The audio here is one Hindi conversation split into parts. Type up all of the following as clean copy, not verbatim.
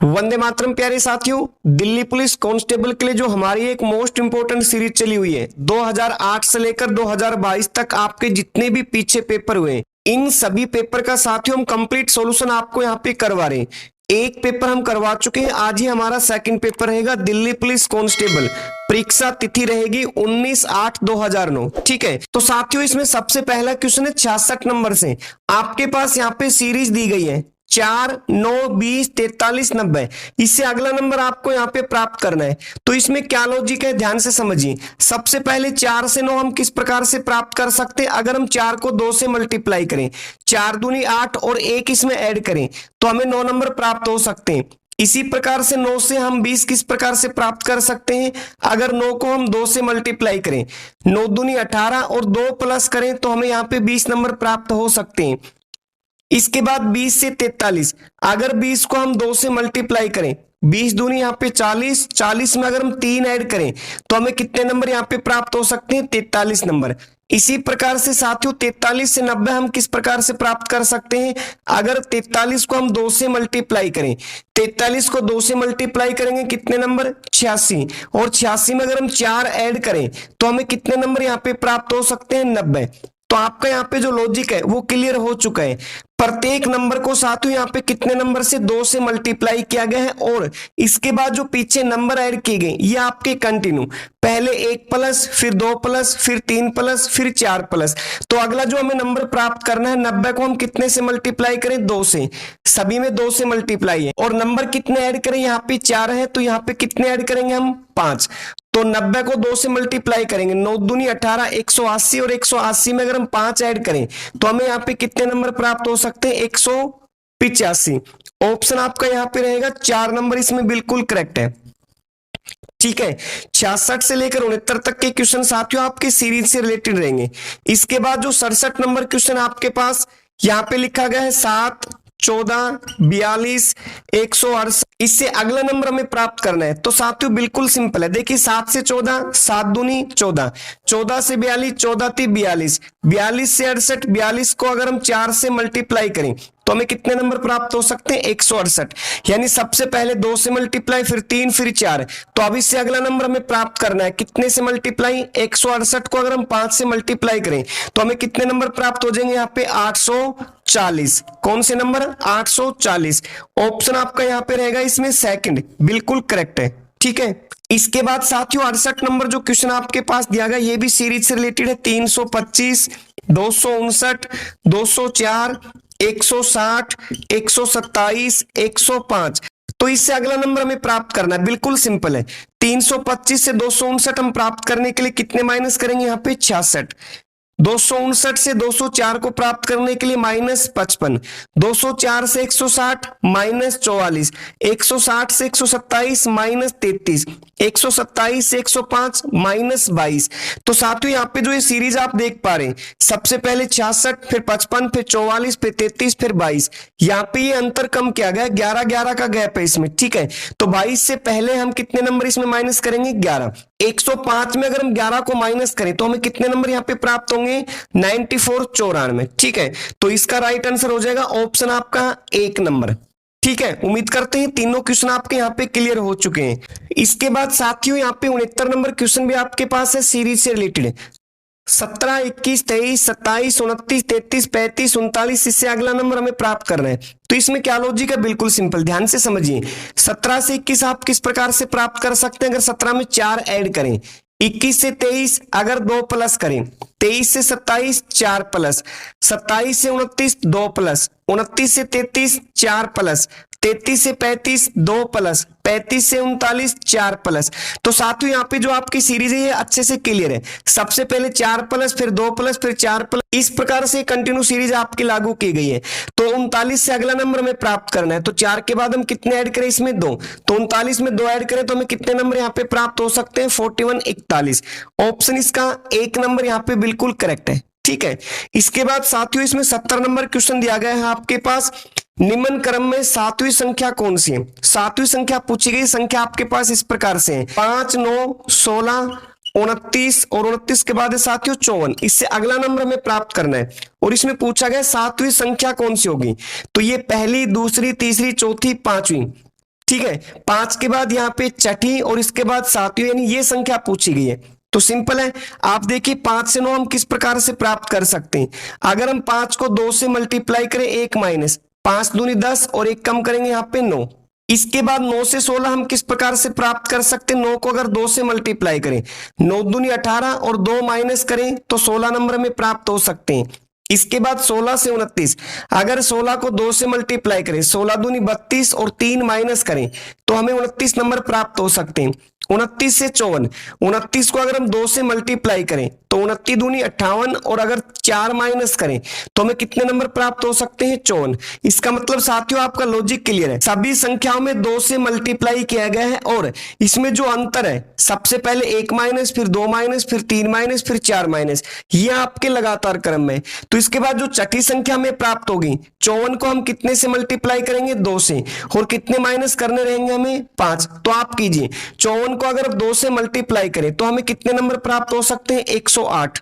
वंदे मातरम प्यारे साथियों, दिल्ली पुलिस कांस्टेबल के लिए जो हमारी एक मोस्ट इंपोर्टेंट सीरीज चली हुई है 2008 से लेकर 2022 तक आपके जितने भी पीछे पेपर हुए, इन सभी पेपर का साथियों हम कंप्लीट सॉल्यूशन आपको यहाँ पे करवा रहे हैं। एक पेपर हम करवा चुके हैं, आज ही हमारा सेकंड पेपर रहेगा दिल्ली पुलिस कांस्टेबल। परीक्षा तिथि रहेगी 19/8/2009। ठीक है, तो साथियों इसमें सबसे पहला क्वेश्चन है 66 नंबर से। आपके पास यहाँ पे सीरीज दी गई है 4, 9, 20, 43, 90। इससे अगला नंबर आपको यहाँ पे प्राप्त करना है। तो इसमें क्या लॉजिक है, ध्यान से समझिए। सबसे पहले 4 से 9 हम किस प्रकार से प्राप्त कर सकते हैं, अगर हम 4 को 2 से मल्टीप्लाई करें, 4 दूनी 8 और 1 इसमें ऐड करें तो हमें 9 नंबर प्राप्त हो सकते हैं। इसी प्रकार से 9 से हम 20 किस प्रकार से प्राप्त कर सकते हैं, अगर 9 को हम 2 से मल्टीप्लाई करें, 9 दूनी 18 और 2 प्लस करें तो हमें यहाँ पे 20 नंबर प्राप्त हो सकते हैं। इसके बाद 20 से 43, अगर 20 को हम 2 से मल्टीप्लाई करें, 20 दूनी यहाँ पे 40, 40 में अगर हम 3 ऐड करें तो हमें कितने नंबर यहाँ पे प्राप्त हो सकते हैं, 43 नंबर। इसी प्रकार से साथियों 43 से 90 हम किस प्रकार से प्राप्त कर सकते हैं, अगर 43 को हम 2 से मल्टीप्लाई करें, 43 को 2 से मल्टीप्लाई करेंगे कितने नंबर, 86, और 86 में अगर हम 4 ऐड करें तो हमें कितने नंबर यहाँ पे प्राप्त हो सकते हैं, 90। तो आपका यहाँ पे जो लॉजिक है वो क्लियर हो चुका है। प्रत्येक नंबर को साथियों यहाँ पे कितने नंबर से 2 से मल्टीप्लाई किया गया है, और इसके बाद जो पीछे नंबर ऐड किए गए ये आपके कंटिन्यू, पहले 1 प्लस, फिर 2 प्लस, फिर 3 प्लस, फिर 4 प्लस। तो अगला जो हमें नंबर प्राप्त करना है 90 को हम कितने से मल्टीप्लाई करें, 2 से। सभी में 2 से मल्टीप्लाई है, और नंबर कितने ऐड करें, यहाँ पे 4 है तो यहाँ पे कितने ऐड करेंगे हम, 5। तो 90 को 2 से मल्टीप्लाई करेंगे, 9 दूनी 18, 180, और 180 में अगर हम 5 ऐड करें तो हमें यहाँ पे कितने नंबर प्राप्त हो सकते हैं, 185। ऑप्शन आपका यहाँ पे रहेगा 4 नंबर, इसमें बिल्कुल करेक्ट है। ठीक है, 66 से लेकर 69 तक के क्वेश्चन साथियों आपके सीरीज से रिलेटेड रहेंगे। इसके बाद जो 67 नंबर क्वेश्चन आपके पास यहाँ पे लिखा गया है 7, 14, 42, 168, इससे अगला नंबर हमें प्राप्त करना है। तो साथियों बिल्कुल सिंपल है, देखिए 7 से 14, 7 दूनी 14, 14 से 42, 14 × 42, 42 से 68, 42 को अगर हम 4 से मल्टीप्लाई करें तो हमें कितने नंबर प्राप्त हो सकते हैं, 168। यानी सबसे पहले 2 से मल्टीप्लाई, फिर 3, फिर 4। तो अब इससे अगला नंबर हमें प्राप्त करना है कितने से मल्टीप्लाई, 168 को अगर हम 5 से मल्टीप्लाई करें तो हमें कितने नंबर प्राप्त हो जाएंगे, यहाँ पे 840। कौन से नंबर, 840। ऑप्शन आपका यहाँ पे रहेगा इसमें सेकंड, बिल्कुल करेक्ट है। ठीक है, इसके बाद साथियों 68 नंबर जो क्वेश्चन आपके पास दिया गया ये भी सीरीज से रिलेटेड है। 325, 259, 204, 160, 127, 105। तो इससे अगला नंबर हमें प्राप्त करना है, बिल्कुल सिंपल है। 325 से 259 हम प्राप्त करने के लिए कितने माइनस करेंगे, यहाँ पे 66। 259 से 204 को प्राप्त करने के लिए -55, 204 से 160 -44, 160 से 127 -33, 127 से 105 -22। तो साथियों यहाँ पे जो ये सीरीज आप देख पा रहे हैं, सबसे पहले 66, फिर 55, फिर 44, फिर 33, फिर 22। यहाँ पे ये अंतर कम किया गया, 11-11 का गैप है इसमें। ठीक है, तो 22 से पहले हम कितने नंबर इसमें माइनस करेंगे, 11। 105 में अगर हम 11 को माइनस करें तो हमें कितने नंबर यहाँ पे प्राप्त होंगे, 94, 94। ठीक है, तो इसका राइट आंसर हो जाएगा ऑप्शन आपका 1 नंबर। ठीक है, उम्मीद करते हैं तीनों क्वेश्चन आपके यहाँ पे क्लियर हो चुके हैं। इसके बाद साथियों यहाँ पे 69 नंबर क्वेश्चन भी आपके पास है, सीरीज से रिलेटेड है। 17, 21, 23, 27, 29, 33, 35, 39, इससे अगला नंबर हमें प्राप्त करना है। तो इसमें क्या लॉजिक है, बिल्कुल सिंपल, ध्यान से समझिए। 17 से 21 आप किस प्रकार से प्राप्त कर सकते हैं, अगर 17 में 4 ऐड करें, 21 से 23 अगर 2 प्लस करें, 23 से 27 4 प्लस, 27 से 29 2 प्लस, 29 से 33 4 प्लस, 33 से 35 2 प्लस, 35 से 39 4 प्लस। तो साथियों यहाँ पे जो आपकी सीरीज है ये अच्छे से क्लियर है। सबसे पहले 4 प्लस, फिर 2 प्लस, फिर 4 प्लस, इस प्रकार से कंटिन्यू सीरीज आपकी लागू की गई है। तो 39 से अगला नंबर हमें प्राप्त करना है। तो 4 के बाद हम कितने ऐड करें, इसमें 2। तो 39 में 2 ऐड करें तो हमें कितने नंबर यहाँ पे प्राप्त हो सकते हैं, 41, 41। ऑप्शन इसका 1 नंबर यहाँ पे बिल्कुल करेक्ट है। ठीक है, इसके बाद साथियों इसमें 70 नंबर क्वेश्चन दिया गया है आपके पास। निम्न क्रम में 7वीं संख्या कौन सी है, 7वीं संख्या पूछी गई। संख्या आपके पास इस प्रकार से है, 5, 9, 16, 29, और 29 के बाद है साथियों 54। इससे अगला नंबर हमें प्राप्त करना है, और इसमें पूछा गया 7वीं संख्या कौन सी होगी। तो ये पहली, दूसरी, तीसरी, चौथी, 5वीं। ठीक है, 5 के बाद यहाँ पे छठी और इसके बाद सातवीं, यानी ये संख्या पूछी गई है। तो सिंपल है, आप देखिए 5 से 9 हम किस प्रकार से प्राप्त कर सकते हैं। अगर हम 5 को 2 से मल्टीप्लाई करें, 1 माइनस 5 दूनी 10 और 1 कम करेंगे यहाँ पे 9। इसके बाद 9 से 16 हम किस प्रकार से प्राप्त कर सकते हैं, 9 को अगर 2 से मल्टीप्लाई करें, 9 दूनी 18 और 2 माइनस करें तो 16 नंबर में प्राप्त हो सकते हैं। इसके बाद 16 से 29, अगर 16 को 2 से मल्टीप्लाई करें, 16 दूनी 32 और 3 माइनस करें तो हमें 29 नंबर प्राप्त हो सकते हैं। 29 से 54, 29 को अगर हम 2 से मल्टीप्लाई करें तो 29 दूनी 58 और अगर 4 माइनस करें तो हमें कितने नंबर प्राप्त हो सकते हैं, 54। इसका मतलब साथियों आपका लॉजिक क्लियर है, सभी संख्याओं में 2 से मल्टीप्लाई किया गया है और इसमें जो अंतर है, सबसे पहले 1 माइनस, फिर 2 माइनस, फिर 3 माइनस, फिर 4 माइनस, ये आपके लगातार क्रम में। तो इसके बाद जो छठी संख्या हमें प्राप्त होगी, 54 को हम कितने से मल्टीप्लाई करेंगे, 2 से, और कितने माइनस करने रहेंगे हमें, 5। तो आप कीजिए 54 को अगर 2 से मल्टीप्लाई करें तो हमें कितने नंबर प्राप्त हो सकते हैं, 108।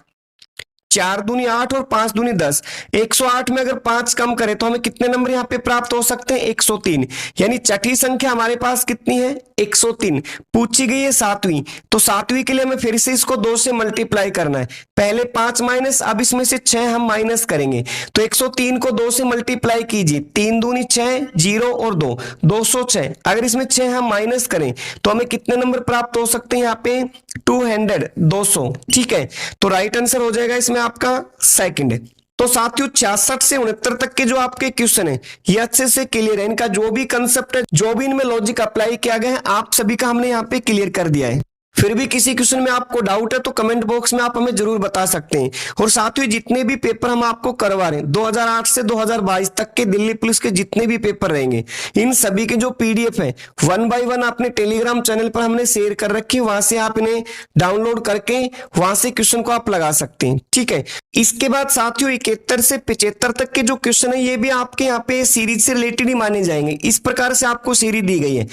4 दूनी 8 और 5 दूनी 10, 108 में अगर 5 कम करें तो हमें कितने नंबर यहाँ पे प्राप्त हो सकते हैं, 103। यानी छठी संख्या हमारे पास कितनी है, 103। पूछी गई है सातवीं, तो सातवीं के लिए हमें फिर से इसको 2 से मल्टीप्लाई करना है। पहले 5 माइनस, अब इसमें से 6 हम माइनस करेंगे, तो 103 को 2 से मल्टीप्लाई कीजिए, 3 दूनी 6, 0 और 2, 206। अगर इसमें 6 हम माइनस करें तो हमें कितने नंबर प्राप्त हो सकते हैं, यहाँ पे 200, 200। ठीक है, तो राइट आंसर हो जाएगा इसमें आपका सेकंड। तो साथियों 66 से 69 तक के जो आपके क्वेश्चन है ये अच्छे से क्लियर है, इनका जो भी कंसेप्ट है, जो भी इनमें लॉजिक अप्लाई किया गया है, आप सभी का हमने यहाँ पे क्लियर कर दिया है। फिर भी किसी क्वेश्चन में आपको डाउट है तो कमेंट बॉक्स में आप हमें जरूर बता सकते हैं। और साथ ही जितने भी पेपर हम आपको करवा रहे हैं 2008 से 2022 तक के दिल्ली पुलिस के जितने भी पेपर रहेंगे, इन सभी के जो पीडीएफ है 1 बाय 1 अपने टेलीग्राम चैनल पर हमने शेयर कर रखी है, वहां से आप इन्हें डाउनलोड करके वहां से क्वेश्चन को आप लगा सकते हैं। ठीक है, इसके बाद साथियों 71 से 75 तक के जो क्वेश्चन है ये भी आपके यहाँ पे सीरीज से रिलेटेड ही माने जाएंगे। इस प्रकार से आपको सीरीज दी गई है,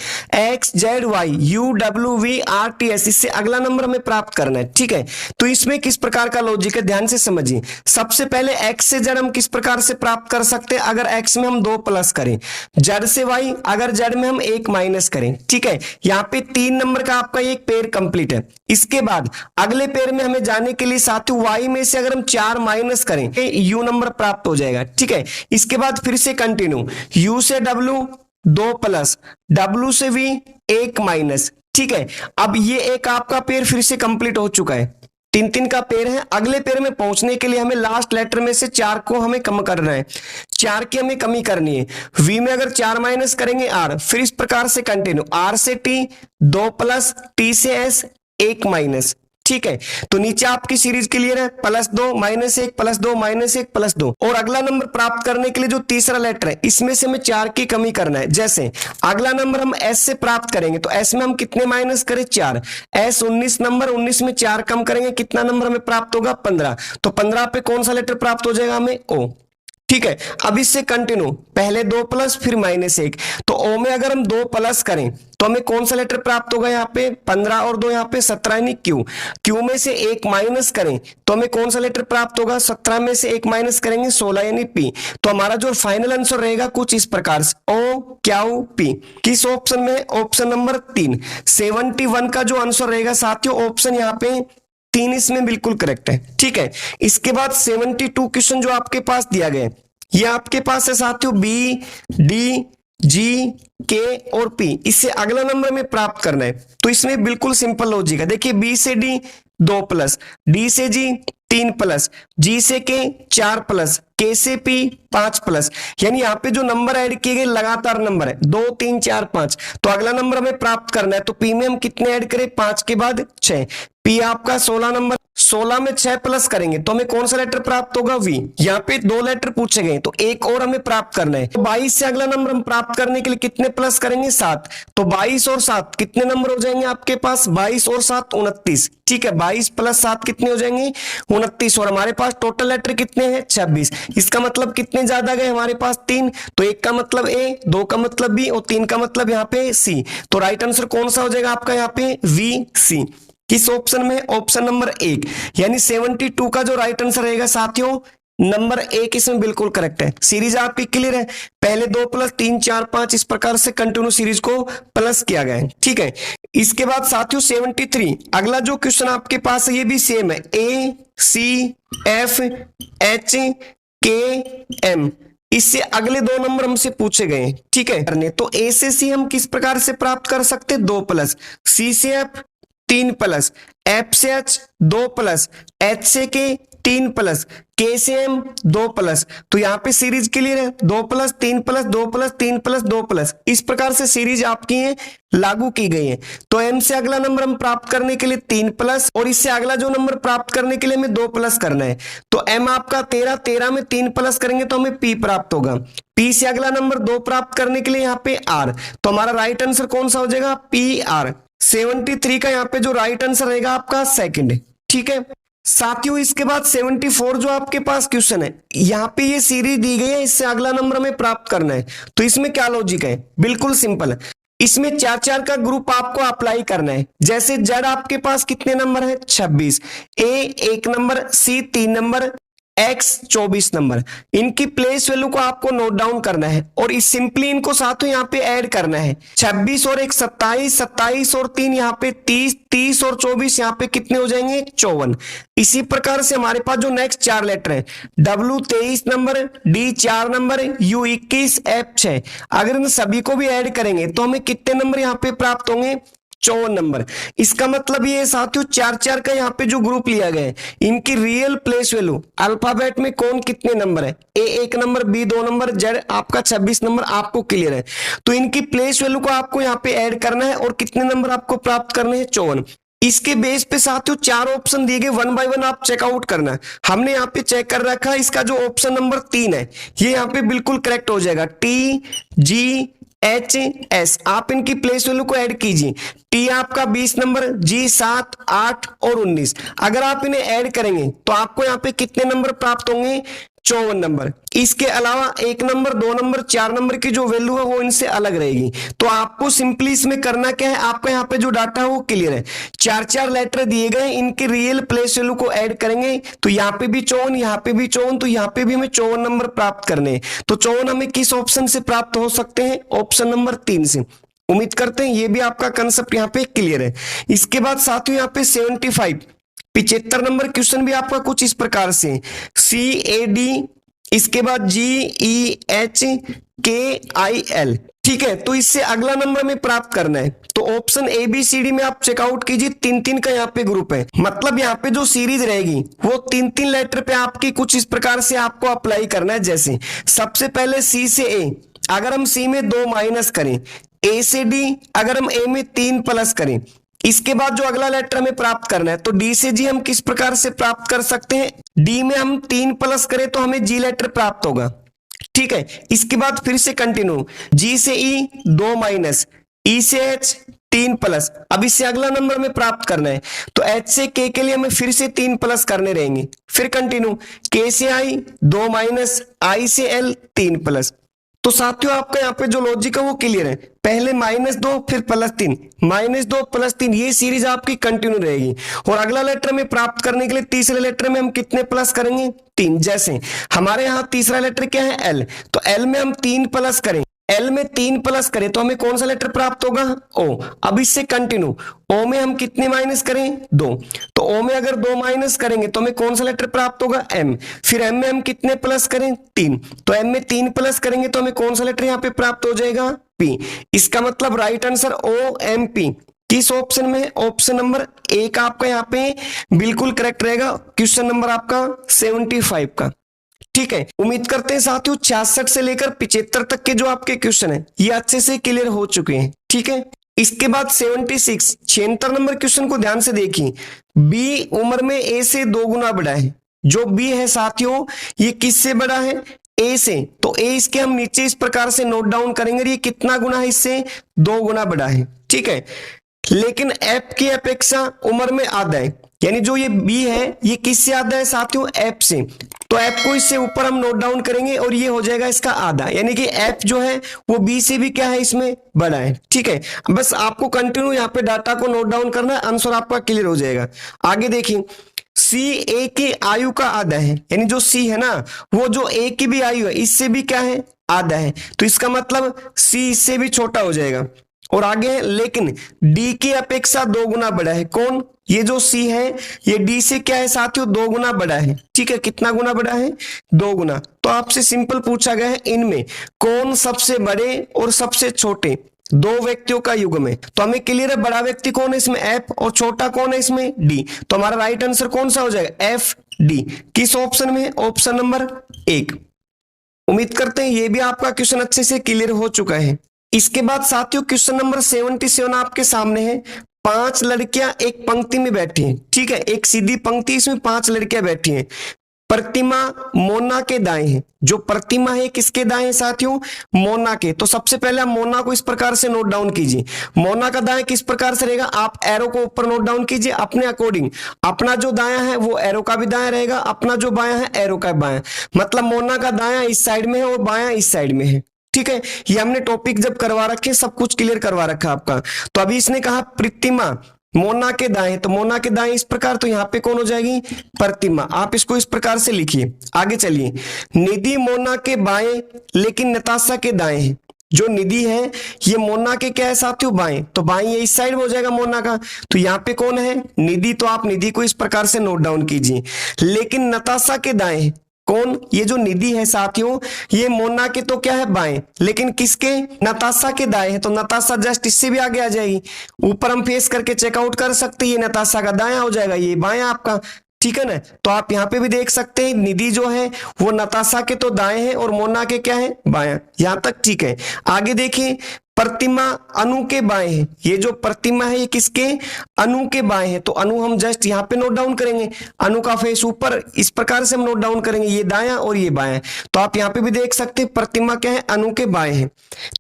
XZY UWVRTS, इससे अगला नंबर हमें प्राप्त करना है। ठीक है, तो इसमें किस प्रकार का लॉजिक है, ध्यान से समझिए। सबसे पहले x से z हम किस प्रकार से प्राप्त कर सकते हैं, अगर x में हम 2 प्लस करें, z से y अगर z में हम 1 माइनस करें। ठीक है, यहाँ पे 3 नंबर का आपका एक पेयर कंप्लीट है। इसके बाद अगले पेयर में हमें जाने के लिए साथियों y में से अगर हम 4 माइनस करें u नंबर प्राप्त हो जाएगा। ठीक है, इसके बाद फिर से कंटिन्यू, u से w 2 प्लस, w से v 1 माइनस। ठीक है, अब ये एक आपका पेयर फिर से कंप्लीट हो चुका है, 3-3 का पेयर है। अगले पेयर में पहुंचने के लिए हमें लास्ट लेटर में से 4 को हमें कम करना है, 4 की हमें कमी करनी है। v में अगर 4 माइनस करेंगे r, फिर इस प्रकार से कंटिन्यू, r से t 2 प्लस, t से s 1 माइनस। ठीक है, तो नीचे आपकी सीरीज क्लियर है, +2 -1 +2 -1 +2। और अगला नंबर प्राप्त करने के लिए जो तीसरा लेटर है इसमें से हमें 4 की कमी करना है। जैसे अगला नंबर हम s से प्राप्त करेंगे तो s में हम कितने माइनस करें, 4, s 19 नंबर, 19 में 4 कम करेंगे, कितना नंबर हमें प्राप्त होगा, 15। तो 15 पे कौन सा लेटर प्राप्त हो जाएगा हमें, o। ठीक है, अब इससे कंटिन्यू, पहले 2 प्लस फिर -1, तो ओ में अगर हम 2 प्लस करें तो हमें कौन सा लेटर प्राप्त होगा, यहाँ पे 15 और 2 यहाँ पे 17 यानी क्यू। क्यू में से 1 माइनस करें तो हमें कौन सा लेटर प्राप्त होगा, 17 में से 1 माइनस करेंगे 16 यानी पी। तो हमारा जो फाइनल आंसर रहेगा कुछ इस प्रकार से, ओ क्यू पी। किस ऑप्शन में, ऑप्शन नंबर 3, 71 का जो आंसर रहेगा साथियों, ऑप्शन यहाँ पे 3 इसमें बिल्कुल करेक्ट है। ठीक है, इसके बाद 72 क्वेश्चन जो आपके पास दिया गया है, ये आपके पास है साथियों बी, डी, जी, के और पी, इससे अगला नंबर में प्राप्त करना है। तो इसमें बिल्कुल सिंपल लॉजिक है, देखिए बी से डी 2 प्लस, डी से जी 3 प्लस, जी से के 4 प्लस, के से पी 5 प्लस, यानी यहाँ पे जो नंबर ऐड किए गए लगातार नंबर है 2 3 4 5। तो अगला नंबर हमें प्राप्त करना है, तो पी में हम कितने ऐड करें, 5 के बाद 6, पी आपका 16 नंबर, 16 में 6 प्लस करेंगे तो हमें कौन सा लेटर प्राप्त होगा, वी। यहाँ पे 2 लेटर पूछे गए तो एक और हमें प्राप्त करना है। तो 22 से अगला नंबर हम प्राप्त करने के लिए कितने प्लस करेंगे, 7। तो 22 और 7 कितने नंबर हो जाएंगे आपके पास, 22 और 7 29। ठीक है, 22 प्लस 7 कितने हो जाएंगे, 29। और हमारे पास टोटल लेटर कितने हैं, 26। इसका मतलब कितने ज्यादा गए हमारे पास, 3। तो 1 का मतलब ए, 2 का मतलब बी और 3 का मतलब यहाँ पे सी। तो राइट आंसर कौन सा हो जाएगा आपका यहाँ पे, वी सी। किस ऑप्शन में, ऑप्शन नंबर 1, यानी 72 का जो राइट आंसर रहेगा साथियों नंबर एक इसमें बिल्कुल करेक्ट है। सीरीज आपकी क्लियर है, पहले 2 + 3 4 5 इस प्रकार से कंटिन्यू सीरीज को प्लस किया गया है, ठीक है। इसके बाद साथियों 73 अगला जो क्वेश्चन आपके पास है ये भी सेम है, ए सी एफ एच के एम, इससे अगले 2 नंबर हमसे पूछे गए हैं, ठीक है। तो ए से सी हम किस प्रकार से प्राप्त कर सकते हैं, 2+, सी से एफ 3+, एफ से एच 2+, एच से के 3+, के से एम 2+। तो यहाँ पे सीरीज क्लियर है, 2+, 3+, 2+, 3+, 2+, इस प्रकार से सीरीज आपकी है लागू की गई है। तो एम से अगला नंबर हम प्राप्त करने के लिए 3+, और इससे अगला जो नंबर प्राप्त करने के लिए हमें 2+ करना है। तो एम आपका 13, 13 में 3+ करेंगे तो हमें पी प्राप्त होगा। पी से अगला नंबर 2 प्राप्त करने के लिए यहाँ पे आर, तो हमारा राइट आंसर कौन सा हो जाएगा, पी आर। 73 का यहाँ पे जो राइट आंसर रहेगा आपका सेकंड, ठीक है साथियों। इसके बाद 74 जो आपके पास क्वेश्चन है, यहाँ पे ये सीरीज दी गई है, इससे अगला नंबर हमें प्राप्त करना है। तो इसमें क्या लॉजिक है, बिल्कुल सिंपल है। इसमें 4-4 का ग्रुप आपको अप्लाई करना है। जैसे जेड आपके पास कितने नंबर है, 26, ए 1 नंबर, सी 3 नंबर, एक्स 24 नंबर। इनकी प्लेस वैल्यू को आपको नोट डाउन करना है और इस सिंपली इनको साथों यहाँ पे ऐड करना है। 26 और 1 27, 27 और 3 यहाँ पे 30, 30 और 24 यहाँ पे कितने हो जाएंगे, 54। इसी प्रकार से हमारे पास जो नेक्स्ट 4 लेटर है, W 23 number, D 4 number, you 21, F 6, अगर इन सभी को भी ऐड करेंगे तो हमें कितने नंबर यहाँ पे प्राप्त होंगे, 54 नंबर। इसका मतलब ये साथियों 4-4 का यहाँ पे जो ग्रुप लिया गया है, इनकी रियल प्लेस वैल्यू अल्फाबेट में कौन कितने नंबर है, ए 1 नंबर, बी 2 नंबर, जेड आपका 26 नंबर आपको क्लियर है। तो इनकी प्लेस वैल्यू को आपको यहाँ पे ऐड करना है और कितने नंबर आपको प्राप्त करने हैं, 54। इसके बेस पे साथियों 4 ऑप्शन दिए गए, 1 बाय 1 आप चेकआउट करना है। हमने यहाँ पे चेक कर रखा है, इसका जो ऑप्शन नंबर 3 है ये यहाँ पे बिल्कुल करेक्ट हो जाएगा, टी जी एच एस। आप इनकी प्लेस वैल्यू को ऐड कीजिए, टी आपका 20 नंबर, जी 7, 8 और 19। अगर आप इन्हें ऐड करेंगे तो आपको यहाँ पे कितने नंबर प्राप्त होंगे, 54 नंबर। इसके अलावा 1 नंबर, 2 नंबर, 4 नंबर की जो वैल्यू है वो इनसे अलग रहेगी। तो आपको सिंपली इसमें करना क्या है, आपका यहाँ पे जो डाटा है वो क्लियर है, 4-4 लेटर दिए गए, इनके रियल प्लेस वैल्यू को ऐड करेंगे तो यहाँ पे भी 54, यहाँ पे भी 54, तो यहाँ पे भी हमें 54 नंबर प्राप्त करने हैं। तो 54 हमें किस ऑप्शन से प्राप्त हो सकते हैं, ऑप्शन नंबर 3 से। उम्मीद करते हैं ये भी आपका कंसेप्ट यहाँ पे क्लियर है। इसके बाद साथियों यहाँ पे 75 नंबर क्वेश्चन भी आपका कुछ इस प्रकार से, सी ए डी, इसके बाद जी ई एच के आई एल, ठीक है। तो इससे अगला नंबर में प्राप्त करना है तो option A B C D में आप चेकआउट कीजिए, 3-3 का यहाँ पे ग्रुप है। मतलब यहाँ पे जो सीरीज रहेगी वो 3-3 लेटर पे आपकी कुछ इस प्रकार से आपको अप्लाई करना है। जैसे सबसे पहले सी से ए, अगर हम सी में 2 माइनस करें, ए से डी अगर हम ए में 3 प्लस करें, इसके बाद जो अगला लेटर हमें प्राप्त करना है तो डी से जी हम किस प्रकार से प्राप्त कर सकते हैं, डी में हम 3 प्लस करें तो हमें जी लेटर प्राप्त होगा, ठीक है। इसके बाद फिर से कंटिन्यू, जी से ई 2 माइनस, ई से एच 3 प्लस। अब इससे अगला नंबर में प्राप्त करना है तो एच से के लिए हमें फिर से 3 प्लस करने रहेंगे। फिर कंटिन्यू, के से आई 2 माइनस, आई से एल 3 प्लस। तो साथियों आपका यहाँ पे जो लॉजिक है वो क्लियर है, पहले -2 फिर +3, -2 +3, ये सीरीज आपकी कंटिन्यू रहेगी। और अगला लेटर में प्राप्त करने के लिए तीसरे लेटर में हम कितने प्लस करेंगे, 3। जैसे हमारे यहाँ तीसरा लेटर क्या है, एल, तो एल में हम 3 प्लस करें, एल में 3 प्लस करें तो हमें कौन सा लेटर प्राप्त होगा, ओ। अब इससे कंटिन्यू, ओ में हम कितने माइनस करें, 2, तो ओ में अगर 2 माइनस करेंगे तो हमें कौन सा लेटर प्राप्त होगा, एम। फिर एम में हम कितने प्लस करें, 3, तो एम में 3 प्लस करेंगे तो हमें कौन सा लेटर यहाँ पे प्राप्त हो जाएगा, पी। इसका मतलब right answer O M P किस ऑप्शन में है, ऑप्शन नंबर 1 आपका यहाँ पे बिल्कुल करेक्ट रहेगा, क्वेश्चन नंबर आपका 75 का, ठीक है। उम्मीद करते हैं साथियों 66 से लेकर 75 तक के जो आपके क्वेश्चन है ये अच्छे से क्लियर हो चुके हैं, ठीक है। इसके बाद 76 नंबर क्वेश्चन को ध्यान से देखिए, बी उम्र में ए से 2 गुना बड़ा है। जो बी है साथियों ये किससे बड़ा है, ए से, तो ए इसके हम नीचे इस प्रकार से नोट डाउन करेंगे, ये कितना गुना है, इससे 2 गुना बड़ा है, ठीक है। लेकिन एफ की अपेक्षा उम्र में आधा है, यानी जो ये बी है ये किससे आधा है साथियों, एफ से। तो एफ को इससे ऊपर हम नोट डाउन करेंगे और ये हो जाएगा इसका आधा, यानी कि एफ जो है वो बी से भी क्या है, इसमें बड़ा है, ठीक है। बस आपको कंटिन्यू यहाँ पे डाटा को नोट डाउन करना है, आंसर आपका क्लियर हो जाएगा। आगे देखिए सी ए की आयु का आधा है, यानी जो सी है ना वो जो ए की भी आयु है इससे भी क्या है, आधा है। तो इसका मतलब सी इससे भी छोटा हो जाएगा। और आगे है लेकिन डी की अपेक्षा 2 गुना बड़ा है। कौन? ये जो सी है ये डी से क्या है साथियों, 2 गुना बड़ा है। ठीक है, कितना गुना बड़ा है? 2 गुना। तो आपसे सिंपल पूछा गया है इनमें कौन सबसे बड़े और सबसे छोटे 2 व्यक्तियों का युग्म है। तो हमें क्लियर है बड़ा व्यक्ति कौन है इसमें, एफ, और छोटा कौन है इसमें, डी। तो हमारा राइट आंसर कौन सा हो जाएगा, एफ डी। किस ऑप्शन में? Option number 1। उम्मीद करते हैं ये भी आपका क्वेश्चन अच्छे से क्लियर हो चुका है। इसके बाद साथियों क्वेश्चन नंबर 77 आपके सामने है। 5 लड़कियां एक पंक्ति में बैठी हैं। ठीक है, एक सीधी पंक्ति, इसमें 5 लड़कियां बैठी हैं। प्रतिमा मोना के दाएं है। जो प्रतिमा है किसके दाएं है साथियों, मोना के। तो सबसे पहले आप मोना को इस प्रकार से नोट डाउन कीजिए। मोना का दाएं किस प्रकार से रहेगा, आप एरो को ऊपर नोट डाउन कीजिए अपने अकॉर्डिंग। अपना जो दाया है वो एरो का भी दाया रहेगा, अपना जो बायां है एरो का बायां। मतलब मोना का दाया इस साइड में है और बायां इस साइड में है। ठीक है, ये हमने टॉपिक जब करवा रखे सब कुछ क्लियर करवा रखा आपका। तो अभी इसने कहा प्रतिमा मोना के दाएं, तो मोना के दाएं इस प्रकार, तो यहाँ पे कौन हो जाएगी, प्रतिमा। आप इसको इस प्रकार से लिखिए। आगे चलिए, निधि मोना के बाएं लेकिन नताशा के दाएं है। जो निधि है ये मोना के क्या है साथियों, बाएं। तो बाएं ये इस साइड में हो जाएगा मोना का। तो यहाँ पे कौन है, निधि। तो आप निधि को इस प्रकार से नोट डाउन कीजिए। लेकिन नताशा के दाएं कौन, ये जो निधि है साथियों ये मोना के तो क्या है बाएं, लेकिन किसके, नताशा के दाएं है। तो नताशा जस्ट इससे भी आगे आ जाएगी। ऊपर हम फेस करके चेकआउट कर सकते हैं, ये नताशा का दायां हो जाएगा, ये बायां आपका। ठीक है ना। तो आप यहाँ पे भी देख सकते हैं निधि जो है वो नताशा के तो दाएं है और मोना के क्या है, बायां। यहां तक ठीक है। आगे देखिए, प्रतिमा अनु के बाएं है। ये जो प्रतिमा है ये किसके, अनु के बाएं है। तो अनु हम जस्ट यहाँ पे नोट डाउन करेंगे। अनु का फेस ऊपर इस प्रकार से हम नोट डाउन करेंगे, ये दायां और ये बायां। तो आप यहाँ पे भी देख सकते हैं प्रतिमा क्या है, अनु के बाएं है।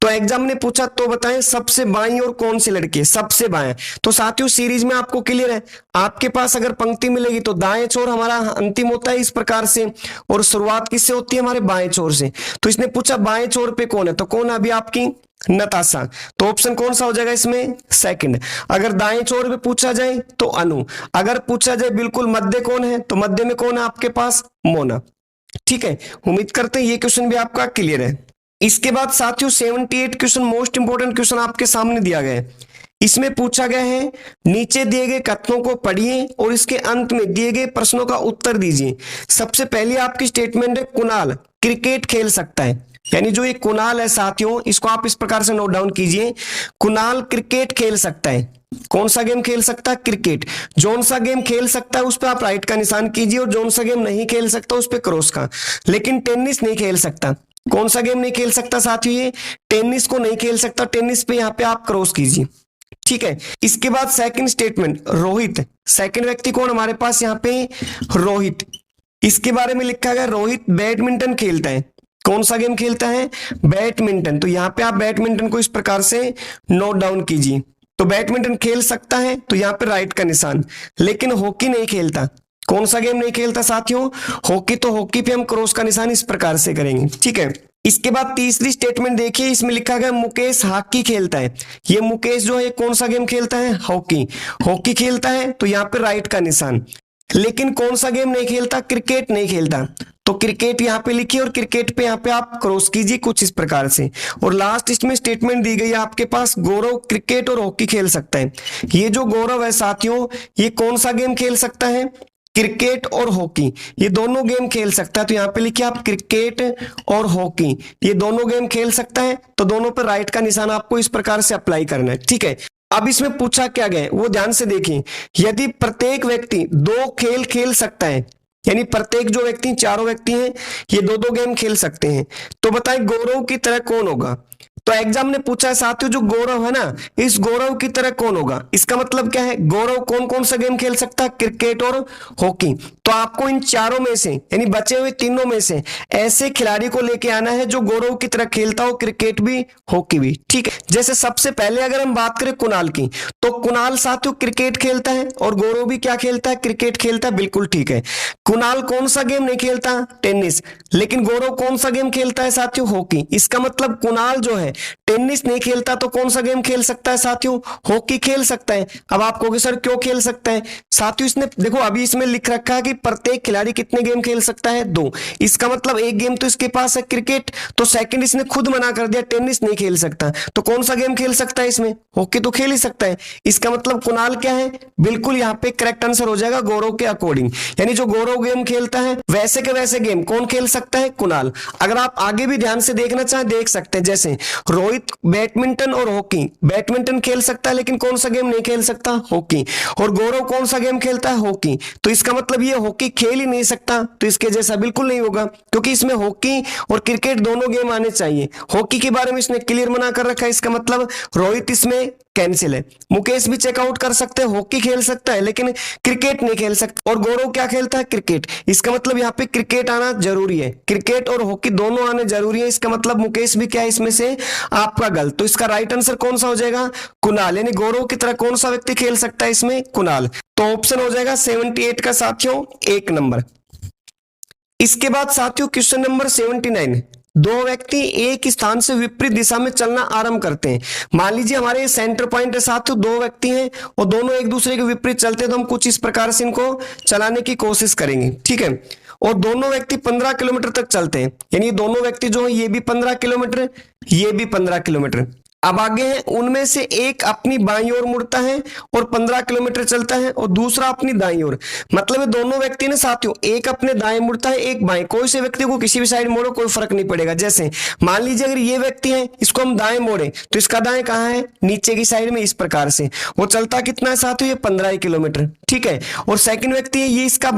तो एग्जाम ने पूछा तो बताएं सबसे बाईं और कौन सी लड़की है, सबसे बाएं। तो साथियों सीरीज में आपको क्लियर है, आपके पास अगर पंक्ति मिलेगी तो दाएं छोर हमारा अंतिम होता है इस प्रकार से, और शुरुआत किससे होती है, हमारे बाएं छोर से। तो इसने पूछा बाएं छोर पे कौन है, तो कौन है अभी आपकी, नताशा। तो ऑप्शन कौन सा हो जाएगा इसमें, सेकंड। अगर दाएं छोर पे पूछा जाए तो अनु। अगर पूछा जाए बिल्कुल मध्य कौन है, तो मध्य में कौन है आपके पास, मोना। ठीक है, उम्मीद करते हैं ये क्वेश्चन भी आपका क्लियर है। इसके बाद साथियों 78 क्वेश्चन मोस्ट इंपोर्टेंट क्वेश्चन आपके सामने दिया गया है। इसमें पूछा गया है नीचे दिए गए कथनों को पढ़िए और इसके अंत में दिए गए प्रश्नों का उत्तर दीजिए। सबसे पहले आपकी स्टेटमेंट है कुणाल क्रिकेट खेल सकता है। यानी जो ये कुणाल है साथियों इसको आप इस प्रकार से नोट डाउन कीजिए, कुणाल क्रिकेट खेल सकता है। कौन सा गेम खेल सकता है, क्रिकेट। जौन सा गेम खेल सकता है उस पर आप राइट का निशान कीजिए, और जौन सा गेम नहीं खेल सकता उस पर क्रॉस का। लेकिन टेनिस नहीं खेल सकता। कौन सा गेम नहीं खेल सकता साथियों, ये टेनिस को नहीं खेल सकता। टेनिस पे यहाँ पे आप क्रॉस कीजिए। ठीक है, इसके बाद सेकंड स्टेटमेंट रोहित, सेकंड व्यक्ति कौन हमारे पास यहाँ पे, रोहित। इसके बारे में लिखा गया रोहित बैडमिंटन खेलता है। कौन सा गेम खेलता है, बैडमिंटन। तो यहाँ पे आप बैडमिंटन को इस प्रकार से नोट डाउन कीजिए। तो बैडमिंटन खेल सकता है तो यहाँ पे राइट का निशान। लेकिन हॉकी नहीं खेलता। कौन सा गेम नहीं खेलता साथियों, हॉकी। तो हॉकी पे हम क्रॉस का निशान इस प्रकार से करेंगे। ठीक है, इसके बाद तीसरी स्टेटमेंट देखिए, इसमें लिखा गया मुकेश हॉकी खेलता है। ये मुकेश जो है कौन सा गेम खेलता है, हॉकी। हॉकी खेलता है तो यहाँ पे राइट का निशान। लेकिन कौन सा गेम नहीं खेलता, क्रिकेट नहीं खेलता। तो क्रिकेट यहाँ पे लिखिए और क्रिकेट पे यहाँ पे आप क्रॉस कीजिए कुछ इस प्रकार से। और लास्ट इसमें स्टेटमेंट दी गई है आपके पास, गौरव क्रिकेट और हॉकी खेल सकता है। ये जो गौरव है साथियों ये कौन सा गेम खेल सकता है, क्रिकेट और हॉकी, ये दोनों गेम खेल सकता है। तो यहाँ पे लिखिए आप क्रिकेट और हॉकी, ये दोनों गेम खेल सकता है। तो दोनों पर राइट का निशान आपको इस प्रकार से अप्लाई करना है। ठीक है, अब इसमें पूछा क्या गया वो ध्यान से देखिए। यदि प्रत्येक व्यक्ति 2 खेल खेल सकता है, यानी प्रत्येक जो व्यक्ति, चारों व्यक्ति हैं ये 2-2 गेम खेल सकते हैं, तो बताए गौरव की तरह कौन होगा। तो एग्जाम ने पूछा है साथियों जो गौरव है ना, इस गौरव की तरह कौन होगा। इसका मतलब क्या है, गौरव कौन कौन सा गेम खेल सकता है, क्रिकेट और हॉकी। तो आपको इन चारों में से यानी बचे हुए तीनों में से ऐसे खिलाड़ी को लेके आना है जो गौरव की तरह खेलता हो, क्रिकेट भी हॉकी भी। ठीक है, जैसे सबसे पहले अगर हम बात करें कुणाल की, तो कुणाल साथियों क्रिकेट खेलता है और गौरव भी क्या खेलता है, क्रिकेट खेलता है। बिल्कुल ठीक है। कुणाल कौन सा गेम नहीं खेलता, टेनिस। लेकिन गौरव कौन सा गेम खेलता है साथियों, हॉकी। इसका मतलब कुणाल जो है टेनिस नहीं खेलता तो कौन सा गेम खेल सकता है साथियों? हॉकी खेल सकता है। अब आप कहोगे सर क्यों खेल सकता है? साथियों इसने देखो अभी इसमें लिख रखा है कि प्रत्येक खिलाड़ी कितने गेम खेल सकता है? 2। इसका मतलब एक गेम तो इसके पास है क्रिकेट, तो सेकंड इसने खुद मना कर दिया टेनिस नहीं खेल सकता, तो कौन सा गेम खेल सकता है इसमें? हॉकी तो खेल ही सकता है। इसका मतलब कुणाल क्या है? बिल्कुल यहाँ पे करेक्ट आंसर हो जाएगा गौरव के अकॉर्डिंग, यानी जो गौरव गेम खेलता है वैसे के वैसे गेम कौन खेल सकता है? कुणाल। अगर आप आगे भी ध्यान से देखना चाहें देख सकते हैं, जैसे रोहित बैडमिंटन और हॉकी, बैडमिंटन खेल सकता है लेकिन कौन सा गेम नहीं खेल सकता? हॉकी। और गौरव कौन सा गेम खेलता है? हॉकी। तो इसका मतलब ये हॉकी खेल ही नहीं सकता, तो इसके जैसा बिल्कुल नहीं होगा, क्योंकि इसमें हॉकी और क्रिकेट दोनों गेम आने चाहिए। हॉकी के बारे में इसने क्लियर मना कर रखा है, इसका मतलब रोहित इसमें कैंसिल है। मुकेश भी चेकआउट कर सकते हैं, हॉकी खेल सकता है लेकिन क्रिकेट नहीं खेल सकता। और गौरव क्या खेलता है? क्रिकेट। इसका मतलब यहाँ पे क्रिकेट आना जरूरी है, क्रिकेट और हॉकी दोनों आने जरूरी है। इसका मतलब मुकेश भी क्या है इसमें से आपका गलत। तो इसका राइट आंसर कौन सा हो जाएगा? कुणाल। यानी गौरव की तरह कौन सा व्यक्ति खेल सकता है इसमें? कुणाल। तो ऑप्शन हो जाएगा 78 का साथियों 1 नंबर। इसके बाद साथियों क्वेश्चन नंबर 79। दो व्यक्ति एक स्थान से विपरीत दिशा में चलना आरंभ करते हैं। मान लीजिए हमारे सेंटर पॉइंट है साथियों, 2 व्यक्ति हैं और दोनों एक दूसरे के विपरीत चलते हैं, तो हम कुछ इस प्रकार से इनको चलाने की कोशिश करेंगे, ठीक है। और दोनों व्यक्ति 15 किलोमीटर तक चलते हैं, यानी दोनों व्यक्ति जो है ये भी 15 किलोमीटर, ये भी 15 किलोमीटर। अब आगे है उनमें से एक अपनी बाईं ओर मुड़ता है और 15 किलोमीटर चलता है और दूसरा अपनी दाईं ओर। मतलब दोनों व्यक्ति ने साथियों एक अपने दाएं मुड़ता है एक बाएं, कोई से व्यक्ति को किसी भी साइड मोड़ो कोई फर्क नहीं पड़ेगा। जैसे मान लीजिए अगर ये व्यक्ति है इसको हम दाएं मोड़े तो इसका दाएं कहाँ है? नीचे की साइड में। इस प्रकार से वो चलता कितना है साथियों? ये 15 किलोमीटर, ठीक है। और सेकंड व्यक्ति है ये इसका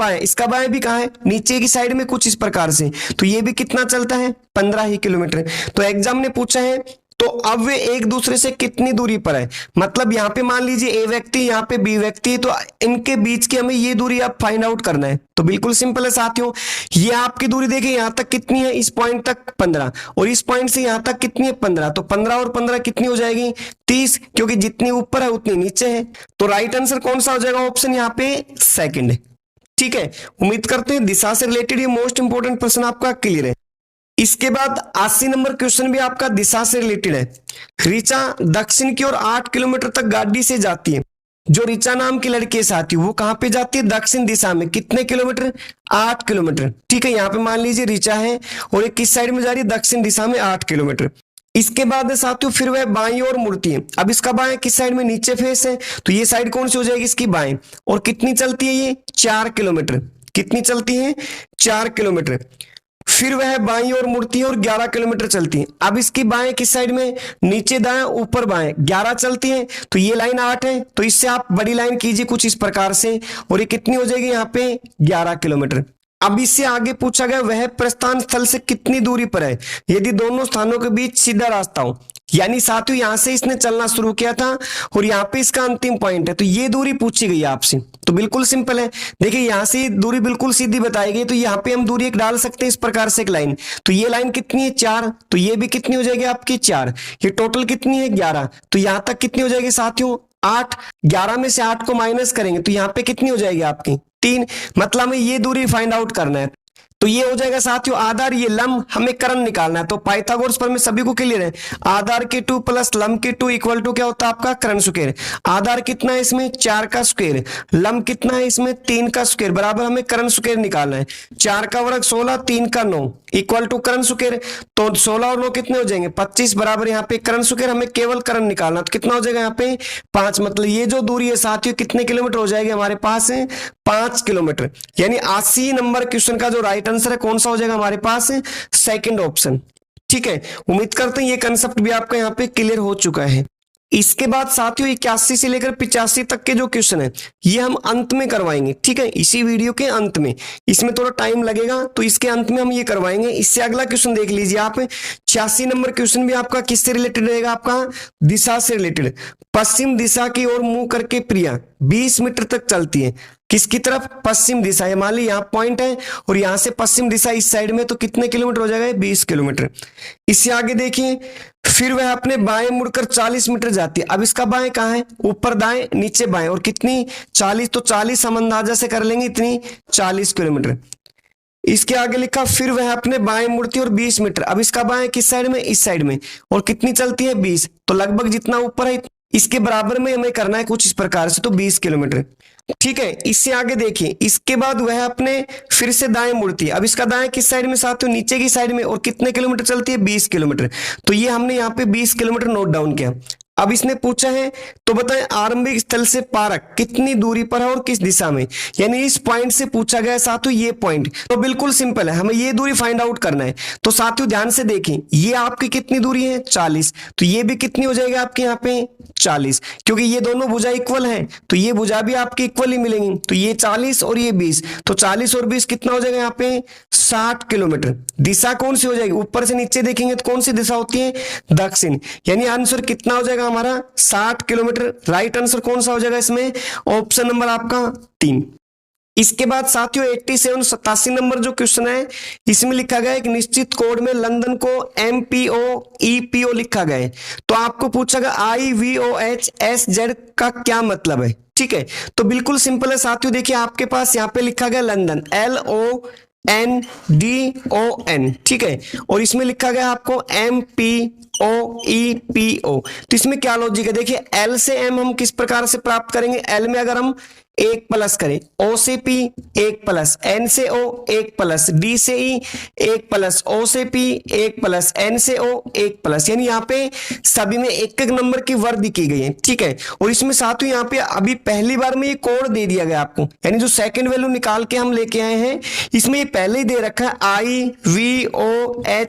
बाएं भी कहाँ है? नीचे की साइड में कुछ इस प्रकार से, तो ये भी कितना चलता है? 15 ही किलोमीटर। तो एग्जाम ने पूछा है तो अब वे एक दूसरे से कितनी दूरी पर है। मतलब यहाँ पे मान लीजिए ए व्यक्ति यहाँ पे बी व्यक्ति, तो इनके बीच की हमें ये दूरी आप फाइंड आउट करना है। तो बिल्कुल सिंपल है साथियों, ये आपकी दूरी देखिए यहाँ तक कितनी है? इस पॉइंट तक 15 और इस पॉइंट से यहाँ तक कितनी है? 15। तो 15 और 15 कितनी हो जाएगी? 30, क्योंकि जितनी ऊपर है उतनी नीचे है। तो राइट आंसर कौन सा हो जाएगा? ऑप्शन यहाँ पे सेकंड, ठीक है। उम्मीद करते हैं दिशा से रिलेटेड ये मोस्ट इंपोर्टेंट प्रश्न आपका क्लियर है। इसके बाद 80 नंबर क्वेश्चन भी आपका दिशा से रिलेटेड है। ऋचा दक्षिण की ओर 8 किलोमीटर तक गाड़ी से जाती है। जो ऋचा नाम की लड़की है साथी वो कहां पे जाती है? दक्षिण दिशा में। कितने किलोमीटर? 8 किलोमीटर, ठीक है। यहाँ पे मान लीजिए ऋचा है और ये किस साइड में जा रही है? दक्षिण दिशा में 8 किलोमीटर। इसके बाद साथियों फिर वह बाईं ओर मुड़ती है। अब इसका बाएं किस साइड में? नीचे फेस है, तो ये साइड कौन सी हो जाएगी? इसकी बाएं। और कितनी चलती है ये? 4 किलोमीटर। कितनी चलती है? 4 किलोमीटर। फिर वह बाईं ओर मुड़ती है और 11 किलोमीटर चलती है। अब इसकी बाएं किस साइड में? नीचे दाएं ऊपर बाएं। 11 चलती है, तो ये लाइन 8 है, तो इससे आप बड़ी लाइन कीजिए कुछ इस प्रकार से, और ये कितनी हो जाएगी यहाँ पे? 11 किलोमीटर। अब इससे आगे पूछा गया वह प्रस्थान स्थल से कितनी दूरी पर है यदि दोनों स्थानों के बीच सीधा रास्ता हो। यानी साथियों यहां से इसने चलना शुरू किया था और यहाँ पे इसका अंतिम पॉइंट है, तो ये दूरी पूछी गई आपसे। तो बिल्कुल सिंपल है, देखिए यहां से दूरी बिल्कुल सीधी बताई गई, तो यहाँ पे हम दूरी एक डाल सकते हैं इस प्रकार से एक लाइन। तो ये लाइन कितनी है? 4, तो ये भी कितनी हो जाएगी आपकी? 4। ये टोटल कितनी है? 11। तो यहां तक कितनी हो जाएगी साथियों? 8। 11 में से 8 को माइनस करेंगे तो यहाँ पे कितनी हो जाएगी आपकी? 3। मतलब हमें ये दूरी फाइंड आउट करना है। तो ये हो जाएगा साथियों आधार, ये लंब, हमें कर्ण निकालना है। तो पाइथागोरस पर में सभी को क्लियर है, आधार के 2 प्लस लंब के 2 इक्वल टू क्या होता है आपका? कर्ण स्क्वायर। आधार कितना है इसमें? 4 का स्क्वायर। लंब कितना है इसमें? 3 का स्क्वायर, बराबर हमें कर्ण स्क्वायर निकालना है। 4 का वर्ग 16, 3 का 9 इक्वल टू कर्ण स्क्वायर। तो 16 और 9 कितने हो जाएंगे? 25, बराबर यहाँ पे कर्ण स्क्वायर, हमें केवल कर्ण निकालना, तो कितना हो जाएगा यहाँ पे? 5। मतलब ये जो दूरी है साथियों कितने किलोमीटर हो जाएगी हमारे पास? 5 किलोमीटर। यानी 80 नंबर क्वेश्चन का जो राइट आंसर है कौन सा हो जाएगा हमारे पास? सेकंड ऑप्शन, ठीक है। उम्मीद करते हैं ये कंसेप्ट भी आपका यहाँ पे क्लियर हो चुका है। इसके बाद साथियों 81 से लेकर 85 तक के जो क्वेश्चन है ये हम अंत में करवाएंगे, ठीक है, इसी वीडियो के अंत में। इसमें थोड़ा टाइम लगेगा तो इसके अंत में हम ये करवाएंगे। इससे अगला क्वेश्चन देख लीजिए आप, 86 नंबर क्वेश्चन भी आपका किससे रिलेटेड रहेगा? आपका दिशा से रिलेटेड। पश्चिम दिशा की ओर मुंह करके प्रिया 20 मीटर तक चलती है। किसकी तरफ? पश्चिम दिशा है। मान ली यहाँ पॉइंट है और यहां से पश्चिम दिशा इस साइड में, तो कितने किलोमीटर हो जाएगा? 20 किलोमीटर। इससे आगे देखिए, फिर वह अपने बाएं मुड़कर 40 मीटर जाती है। अब इसका बाएं कहाँ है? ऊपर दाएं, नीचे बाएं, और कितनी? 40। तो 40 हम अंदाजा से कर लेंगे इतनी 40 किलोमीटर। इसके आगे लिखा फिर वह अपने बाएं मुड़ती और 20 मीटर। अब इसका बाएं किस साइड में, इस साइड में, और कितनी चलती है 20, तो लगभग जितना ऊपर है इसके बराबर में हमें करना है कुछ इस प्रकार से, तो 20 किलोमीटर। ठीक है, इससे आगे देखिए, इसके बाद वह अपने फिर से दाएं मुड़ती है। अब इसका दाएं किस साइड में साथियों, नीचे की साइड में, और कितने किलोमीटर चलती है 20 किलोमीटर। तो ये हमने यहाँ पे 20 किलोमीटर नोट डाउन किया। अब इसने पूछा है तो बताएं आरंभिक स्थल से पारक कितनी दूरी पर है और किस दिशा में, यानी इस पॉइंट से पूछा गया साथियों ये पॉइंट। तो बिल्कुल सिंपल है, हमें ये दूरी फाइंड आउट करना है। तो साथियों ध्यान से देखें, ये आपकी कितनी दूरी है 40, तो ये भी कितनी हो जाएगी आपके यहाँ पे 40, क्योंकि ये दोनों भुजा इक्वल है, तो ये भुजा भी आपकी इक्वल ही मिलेंगी। तो ये 40 और ये 20, तो 40 और 20 कितना हो जाएगा यहाँ पे 60 किलोमीटर। दिशा कौन सी हो जाएगी, ऊपर से नीचे देखेंगे तो कौन सी दिशा होती है, दक्षिण, यानी आंसर कितना हो जाएगा हमारा 60 किलोमीटर। राइट आंसर कौन सा हो जाएगा इसमें, ऑप्शन नंबर आपका 3। इसके बाद साथियों 87 नंबर जो क्वेश्चन है, इसमें लिखा गया एक निश्चित कोड में लंदन को MPO EPO लिखा गया है। तो आपको पूछा गया IVOHSZ का क्या मतलब है। ठीक है, तो बिल्कुल सिंपल है साथियों, देखिए आपके पास यहाँ पे लिखा गया लंदन LONDON, ठीक है, और इसमें लिखा गया आपको MPOEPO। तो इसमें क्या लॉजिक है, देखिए L से M हम किस प्रकार से प्राप्त करेंगे, L में अगर हम 1 प्लस करें, O से P 1 प्लस, N से O 1 प्लस, D से E 1 प्लस, O से P 1 प्लस, N से O 1 प्लस, यानी यहाँ पे सभी में एक एक नंबर की वृद्धि की गई है। ठीक है, और इसमें साथियों यहाँ पे अभी पहली बार में ये कोड दे दिया गया आपको, यानी जो सेकंड वैल्यू निकाल के हम लेके आए हैं इसमें ये पहले ही दे रखा है IVOHSZ।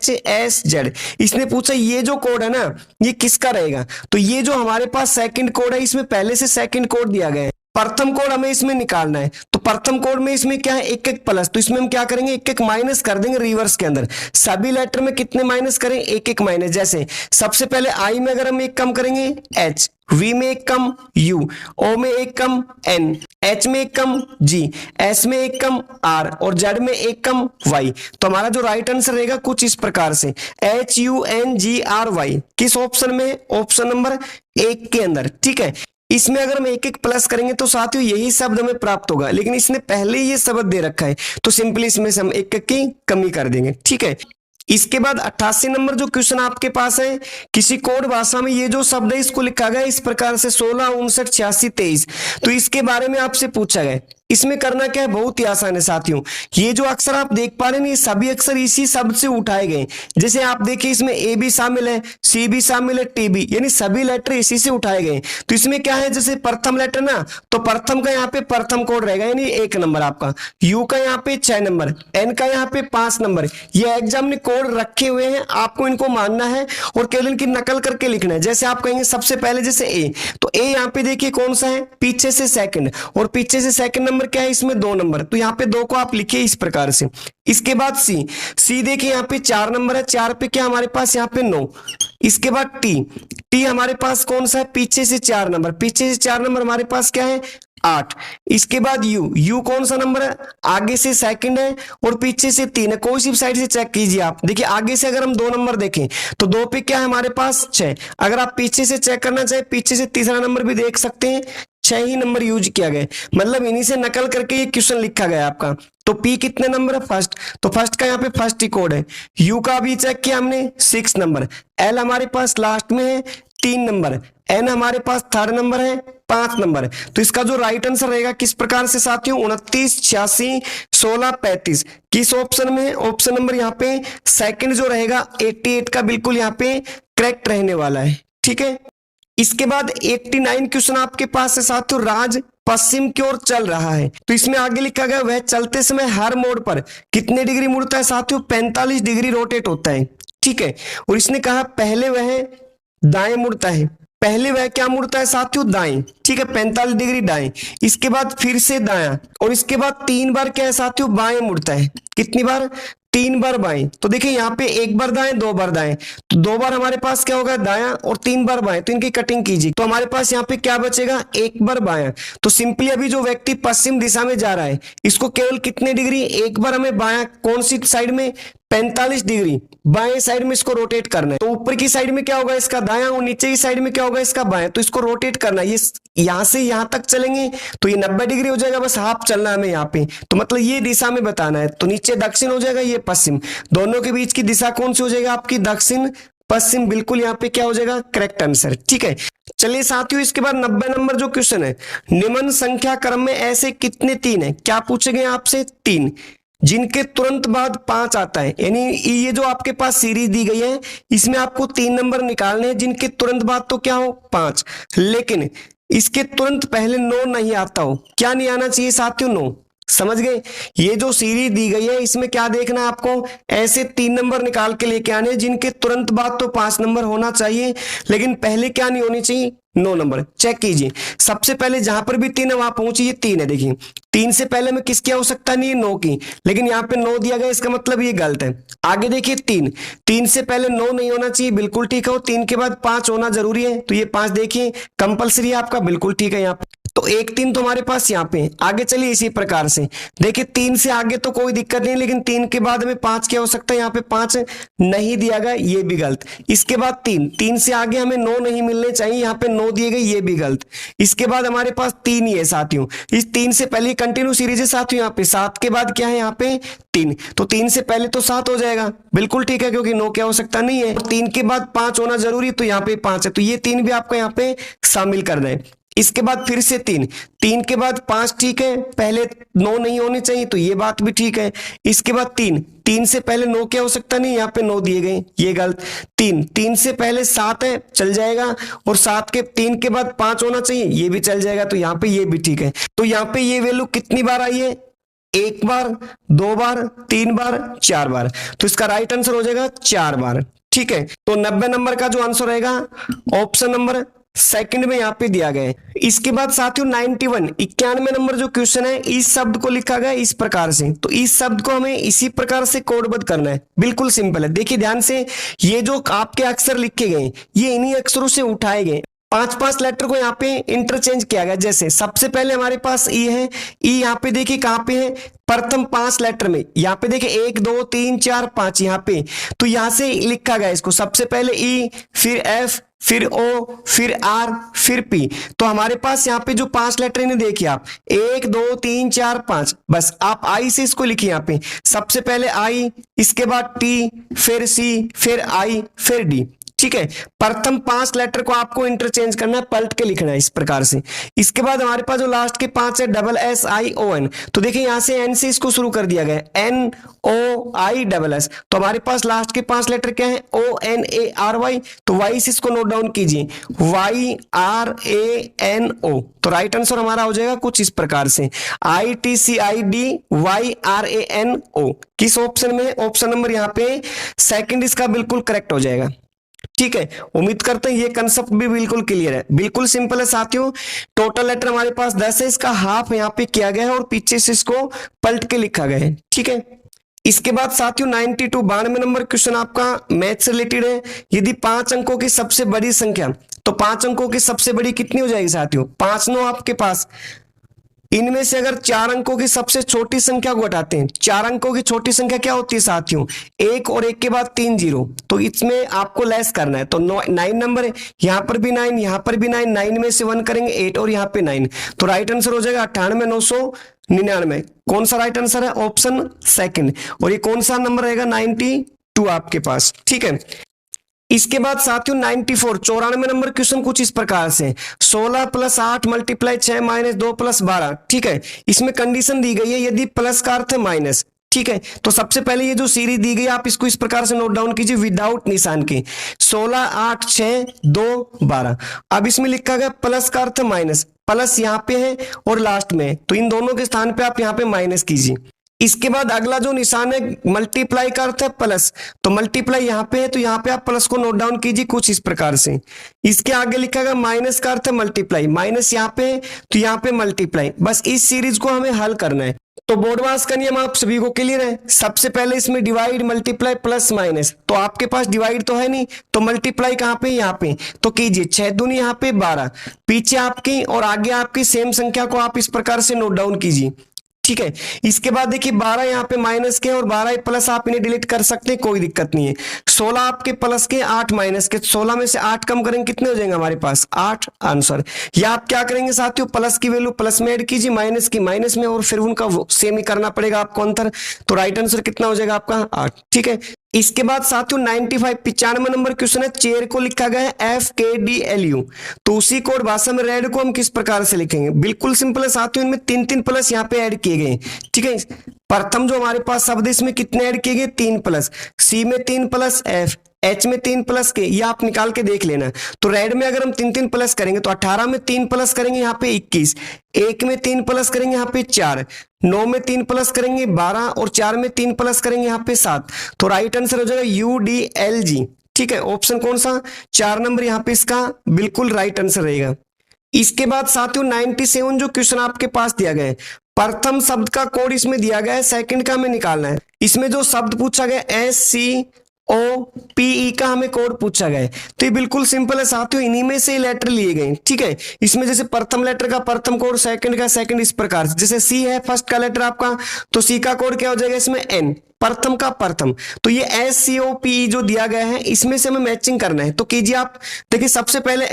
इसने पूछा ये जो कोड है ना ये किसका रहेगा, तो ये जो हमारे पास सेकंड कोड है इसमें पहले से सेकंड कोड दिया गया है, प्रथम कोड हमें इसमें निकालना है। तो प्रथम कोड में इसमें क्या है 1 प्लस, तो इसमें हम क्या करेंगे 1 माइनस कर देंगे रिवर्स के अंदर। सभी लेटर में कितने माइनस करें, 1 माइनस। जैसे सबसे पहले I में अगर हम 1 कम करेंगे H, V में 1 कम U, O में 1 कम N, H में 1 कम G, S में 1 कम R और Z में 1 कम Y। तो हमारा जो राइट आंसर रहेगा कुछ इस प्रकार से HUNGRY। किस ऑप्शन में, ऑप्शन नंबर 1 के अंदर। ठीक है, इसमें अगर हम 1 प्लस करेंगे तो साथियों यही शब्द हमें प्राप्त होगा, लेकिन इसने पहले ही ये शब्द दे रखा है तो सिंपली इसमें से हम 1 की कमी कर देंगे। ठीक है, इसके बाद 88 नंबर जो क्वेश्चन आपके पास है, किसी कोड भाषा में ये जो शब्द है इसको लिखा गया इस प्रकार से 16 59 86 23। तो इसके बारे में आपसे पूछा गया। इसमें करना क्या है, बहुत ही आसान है साथियों। ये जो अक्षर आप देख पा रहे हैं ये सभी अक्षर इसी शब्द से उठाए गए। जैसे आप देखिए इसमें A भी शामिल है, C भी शामिल है, T भी, यानी सभी लेटर इसी से उठाए गए। तो इसमें क्या है, जैसे प्रथम लेटर ना, तो प्रथम का यहाँ पे प्रथम कोड रहेगा यानी 1 नंबर आपका, U का यहाँ पे 6 नंबर, N का यहाँ पे 5 नंबर। ये एग्जाम ने कोड रखे हुए हैं, आपको इनको मानना है और केवल इनकी नकल करके लिखना है। जैसे आप कहेंगे सबसे पहले जैसे A, तो A यहाँ पे देखिए कौन सा है, पीछे से सेकंड, और पीछे से सेकंड नंबर क्या है इसमें 2 नंबर, तो यहाँ पे 2 को आप लिखिए इस प्रकार से। इसके बाद C देखिए यहाँ पे 4 नंबर है, 4 पे क्या हमारे पास यहाँ पे 9। इसके बाद T हमारे पास कौन सा है, पीछे से 4 नंबर, पीछे से 4 नंबर हमारे पास क्या है 8। इसके बाद U कौन सा नंबर है, आगे से सेकंड है और पीछे से 3 है। कोई सी साइड से चेक कीजिए आप, देखिए आगे से अगर हम 2 नंबर देखें तो 2 पे क्या है हमारे पास 6। अगर आप पीछे से चेक करना चाहे पीछे से तीसरा नंबर भी देख सकते हैं, 6 ही नंबर यूज किया गया, मतलब इन्हीं से नकल करके ये क्वेश्चन लिखा गया आपका। तो P कितने नंबर है, फर्स्ट, तो फर्स्ट का यहाँ पे फर्स्ट ही कोड है। U का भी चेक किया हमने 6 नंबर, L हमारे पास लास्ट में है 3 नंबर, N हमारे पास थर्ड नंबर है 5 नंबर। तो इसका जो राइट आंसर रहेगा किस प्रकार से साथियों, 29 86 16 35। किस ऑप्शन में, ऑप्शन नंबर यहाँ पे सेकंड जो रहेगा 88 का बिल्कुल यहाँ पे करेक्ट रहने वाला है। ठीक है, इसके बाद 89 क्वेश्चन आपके पास है साथियों, राज पश्चिम की ओर चल रहा है। तो इसमें आगे लिखा गया वह चलते समय हर मोड़ पर कितने डिग्री मुड़ता है साथियों, 45 डिग्री रोटेट होता है। ठीक है, और इसने कहा पहले वह दाएं मुड़ता है, पहले वह क्या मुड़ता है साथियों, दाएं। ठीक है, 45 डिग्री दाएं, इसके बाद फिर से दायां, और इसके बाद 3 बार क्या है साथियों, बाएं मुड़ता है। कितनी बार, 3 बार बाएं। तो देखिए यहाँ पे 1 बार दाएं 2 बार दाएं, तो 2 बार हमारे पास क्या होगा दायां और 3 बार बाएं, तो इनकी कटिंग कीजिए तो हमारे पास यहाँ पे क्या बचेगा 1 बार बायां। तो सिंपली अभी जो व्यक्ति पश्चिम दिशा में जा रहा है इसको केवल कितने डिग्री, 1 बार हमें बायां कौन सी साइड में, 45 डिग्री बाएं साइड में इसको रोटेट करना है। तो ऊपर की साइड में क्या होगा इसका दायां और नीचे की साइड में क्या होगा इसका बायां। तो इसको रोटेट करना है, ये यहां से यहां तक चलेंगे तो ये 90 डिग्री हो जाएगा, बस हाफ चलना है हमें यहाँ पे। तो मतलब ये दिशा में बताना है। तो नीचे दक्षिण हो जाएगा, ये पश्चिम, दोनों के बीच की दिशा कौन सी हो जाएगा आपकी दक्षिण पश्चिम। बिल्कुल यहाँ पे क्या हो जाएगा करेक्ट आंसर। ठीक है, चलिए साथियों इसके बाद 90 नंबर जो क्वेश्चन है, निम्न संख्या क्रम में ऐसे कितने तीन है, क्या पूछे गए आपसे, तीन, जिनके तुरंत बाद 5 आता है। यानी ये जो आपके पास सीरीज दी गई है इसमें आपको 3 नंबर निकालने हैं जिनके तुरंत बाद तो क्या हो 5, लेकिन इसके तुरंत पहले 9 नहीं आता हो। क्या नहीं आना चाहिए साथियों, 9। समझ गए, ये जो सीरीज दी गई है इसमें क्या देखना है आपको, ऐसे 3 नंबर निकाल के लेके आने जिनके तुरंत बाद तो 5 नंबर होना चाहिए, लेकिन पहले क्या नहीं होनी चाहिए 9 नंबर। चेक कीजिए, सबसे पहले जहां पर भी 3 है वहां पहुंची, ये 3 है, देखिए 3 से पहले में किसकी आवश्यकता नहीं है 9 की, लेकिन यहाँ पे 9 दिया गया, इसका मतलब ये गलत है। आगे देखिए 3 से पहले 9 नहीं होना चाहिए, बिल्कुल ठीक है, और 3 के बाद 5 होना जरूरी है, तो ये 5 देखिए कंपलसरी है आपका, बिल्कुल ठीक है। यहाँ तो 1 3 तो हमारे पास यहाँ पे। आगे चलिए इसी प्रकार से देखिए, 3 से आगे तो कोई दिक्कत नहीं, लेकिन 3 के बाद में 5 की आवश्यकता है, यहाँ पे 5 नहीं दिया गया, ये भी गलत। इसके बाद 3 से आगे हमें 9 नहीं मिलने चाहिए, यहाँ पे 9 दिए गए, ये भी गलत। इसके बाद हमारे पास 3 ही है साथियों, इस 3 से पहले कंटिन्यू सीरीज है साथियों, यहाँ पे 7 के बाद क्या है यहाँ पे 3, तो 3 से पहले तो 7 हो जाएगा, बिल्कुल ठीक है, क्योंकि 9 की आवश्यकता नहीं है। 3 के बाद 5 होना जरूरी, तो यहाँ पे 5 है, तो ये 3 भी आपका यहाँ पे शामिल कर दें। इसके बाद फिर से 3 के बाद 5 ठीक है, पहले 9 नहीं होने चाहिए, तो ये बात भी ठीक है। इसके बाद 3 से पहले 9 की आवश्यकता नहीं, यहाँ पे 9 दिए गए, ये गलत। 3 से पहले 7 है, चल जाएगा, और 3 के बाद 5 होना चाहिए, ये भी चल जाएगा, तो यहाँ पे ये भी ठीक है। तो यहाँ पे ये वैल्यू कितनी बार आई है, 1 बार, 2 बार, 3 बार, 4 बार, तो इसका राइट आंसर हो जाएगा 4 बार। ठीक है, तो 90 नंबर का जो आंसर रहेगा ऑप्शन नंबर सेकंड में यहाँ पे दिया गया है। इसके बाद साथियों 91 नंबर जो क्वेश्चन है, इस शब्द को लिखा गया इस प्रकार से, तो इस शब्द को हमें इसी प्रकार से कोडबद्ध करना है, बिल्कुल सिंपल है। देखिए ध्यान से, ये जो आपके अक्षर लिखे गए ये इन्हीं अक्षरों से उठाए गए, 5 लेटर को यहाँ पे इंटरचेंज किया गया। जैसे सबसे पहले हमारे पास ई है, ई यहाँ पे देखिए कहाँ पे है, प्रथम 5 लेटर में, यहाँ पे देखिए 1 2 3 4 5 यहाँ पे, तो यहाँ से लिखा गया इसको, सबसे पहले ई, फिर एफ, फिर ओ, फिर आर, फिर पी। तो हमारे पास यहाँ पे जो 5 लेटर इन्हें देखिए आप, 1 2 3 4 5, बस आप आई से इसको लिखिए यहाँ पे, सबसे पहले आई, इसके बाद टी, फिर सी, फिर आई, फिर डी। ठीक है, प्रथम 5 लेटर को आपको इंटरचेंज करना है, पलट के लिखना है इस प्रकार से। इसके बाद हमारे पास जो लास्ट के 5 है SSION, तो देखिए यहां से एन से इसको शुरू कर दिया गया, NOISS, तो हमारे पास लास्ट के 5 लेटर क्या है ONARY, तो वाई से इसको नोट डाउन कीजिए, YRANO, तो राइट आंसर हमारा हो जाएगा कुछ इस प्रकार से, ITCIDYRANO। किस ऑप्शन में, ऑप्शन नंबर यहाँ पे सेकंड इसका बिल्कुल करेक्ट हो जाएगा। ठीक है, उम्मीद करते हैं ये कंसेप्ट भी बिल्कुल क्लियर है, बिल्कुल सिंपल है साथियों। टोटल लेटर हमारे पास 10 है, इसका हाफ यहाँ पे किया गया है और पीछे से इसको पलट के लिखा गया है। ठीक है, इसके बाद साथियों 92 नंबर क्वेश्चन आपका मैथ से रिलेटेड है। यदि 5 अंकों की सबसे बड़ी संख्या, तो 5 अंकों की सबसे बड़ी कितनी हो जाएगी साथियों, 5 9 आपके पास, इनमें से अगर 4 अंकों की सबसे छोटी संख्या को घटाते हैं, 4 अंकों की छोटी संख्या क्या होती है साथियों, 1 और 1 के बाद 3 0, तो इसमें आपको लेस करना है, तो 9 नंबर है, यहां पर भी 9, यहां पर भी 9, 9 में से 1 करेंगे 8 और यहाँ पे 9, तो राइट आंसर हो जाएगा 98,999। कौन सा राइट आंसर है, ऑप्शन सेकंड। और ये कौन सा नंबर रहेगा 92 आपके पास। ठीक है, इसके बाद साथियों 94 नंबर क्वेश्चन कुछ इस प्रकार से, 16 + 8 × 6 - 2 + 12। ठीक है, इसमें कंडीशन दी गई है यदि प्लस का अर्थ है माइनस। ठीक है, तो सबसे पहले ये जो सीरीज दी गई आप इसको इस प्रकार से नोट डाउन कीजिए विदाउट निशान के, 16 8 6 2 12। अब इसमें लिखा गया प्लस का अर्थ माइनस, प्लस यहाँ पे है और लास्ट में, तो इन दोनों के स्थान पे आप यहाँ पे माइनस कीजिए। इसके बाद अगला जो निशान है मल्टीप्लाई का अर्थ है प्लस, तो मल्टीप्लाई यहाँ पे है, तो यहाँ पे आप प्लस को नोट डाउन कीजिए कुछ इस प्रकार से। इसके आगे लिखा गया माइनस का अर्थ है मल्टीप्लाई, माइनस यहाँ पे है तो यहाँ पे मल्टीप्लाई। बस इस सीरीज को हमें हल करना है। तो बोर्डवास का नियम आप सभी को क्लियर है। सबसे पहले इसमें डिवाइड मल्टीप्लाई प्लस माइनस, तो आपके पास डिवाइड तो है नहीं, तो मल्टीप्लाई कहाँ पे, यहाँ पे, तो कीजिए 6 दूनी यहाँ पे 12, पीछे आपकी और आगे आपकी सेम संख्या को आप इस प्रकार से नोट डाउन कीजिए। ठीक है। इसके बाद देखिए 12 यहाँ पे माइनस के और 12 प्लस, आप इन्हें डिलीट कर सकते हैं, कोई दिक्कत नहीं है। 16 आपके प्लस के, 8 माइनस के, 16 में से 8 कम करेंगे कितने हो जाएंगे हमारे पास 8 आंसर। या आप क्या करेंगे साथियों, प्लस की वैल्यू प्लस में ऐड कीजिए, माइनस की माइनस में, और फिर उनका सेम ही करना पड़ेगा आपको अंतर। तो राइट आंसर कितना हो जाएगा आपका 8। ठीक है। इसके बाद साथियों 95 नंबर क्वेश्चन है, चेयर को लिखा गया है FKDLU। तो उसी कोड भाषा में रेड को हम किस प्रकार से लिखेंगे, बिल्कुल सिंपल है साथियों, इनमें 3 प्लस यहाँ पे ऐड किए गए। ठीक है। प्रथम जो हमारे पास शब्द इसमें कितने ऐड किए गए, 3 प्लस, सी में 3 प्लस F, एच में 3 प्लस के, ये आप निकाल के देख लेना। तो रेड में अगर हम 3 प्लस करेंगे तो 18 में 3 प्लस करेंगे यहाँ पे 21, 1 में 3 प्लस करेंगे यहाँ पे 4, 9 में 3 प्लस करेंगे 12, और 4 में 3 प्लस करेंगे यहाँ पे 7। तो राइट आंसर हो जाएगा UDLG। ठीक है। ऑप्शन कौन सा, 4 नंबर यहाँ पे इसका बिल्कुल राइट आंसर रहेगा। इसके बाद साथियों 97 जो क्वेश्चन आपके पास दिया गया है, प्रथम शब्द का कोड इसमें दिया गया है, सेकंड का हमें निकालना है। इसमें जो शब्द पूछा गया SCOPE का हमें कोड पूछा गया है। तो ये बिल्कुल सिंपल है साथियों, इन्हीं में से लेटर लिए गए। ठीक है। इसमें जैसे प्रथम लेटर का प्रथम कोड, सेकंड का सेकंड, इस प्रकार से। जैसे सी है फर्स्ट का लेटर आपका, तो सी का कोड क्या हो जाएगा इसमें N, प्रथम का प्रथम। तो ये SCOPE जो दिया गया है इसमें से हमें मैचिंग करना है। तो कीजिए आप, देखिए सबसे पहले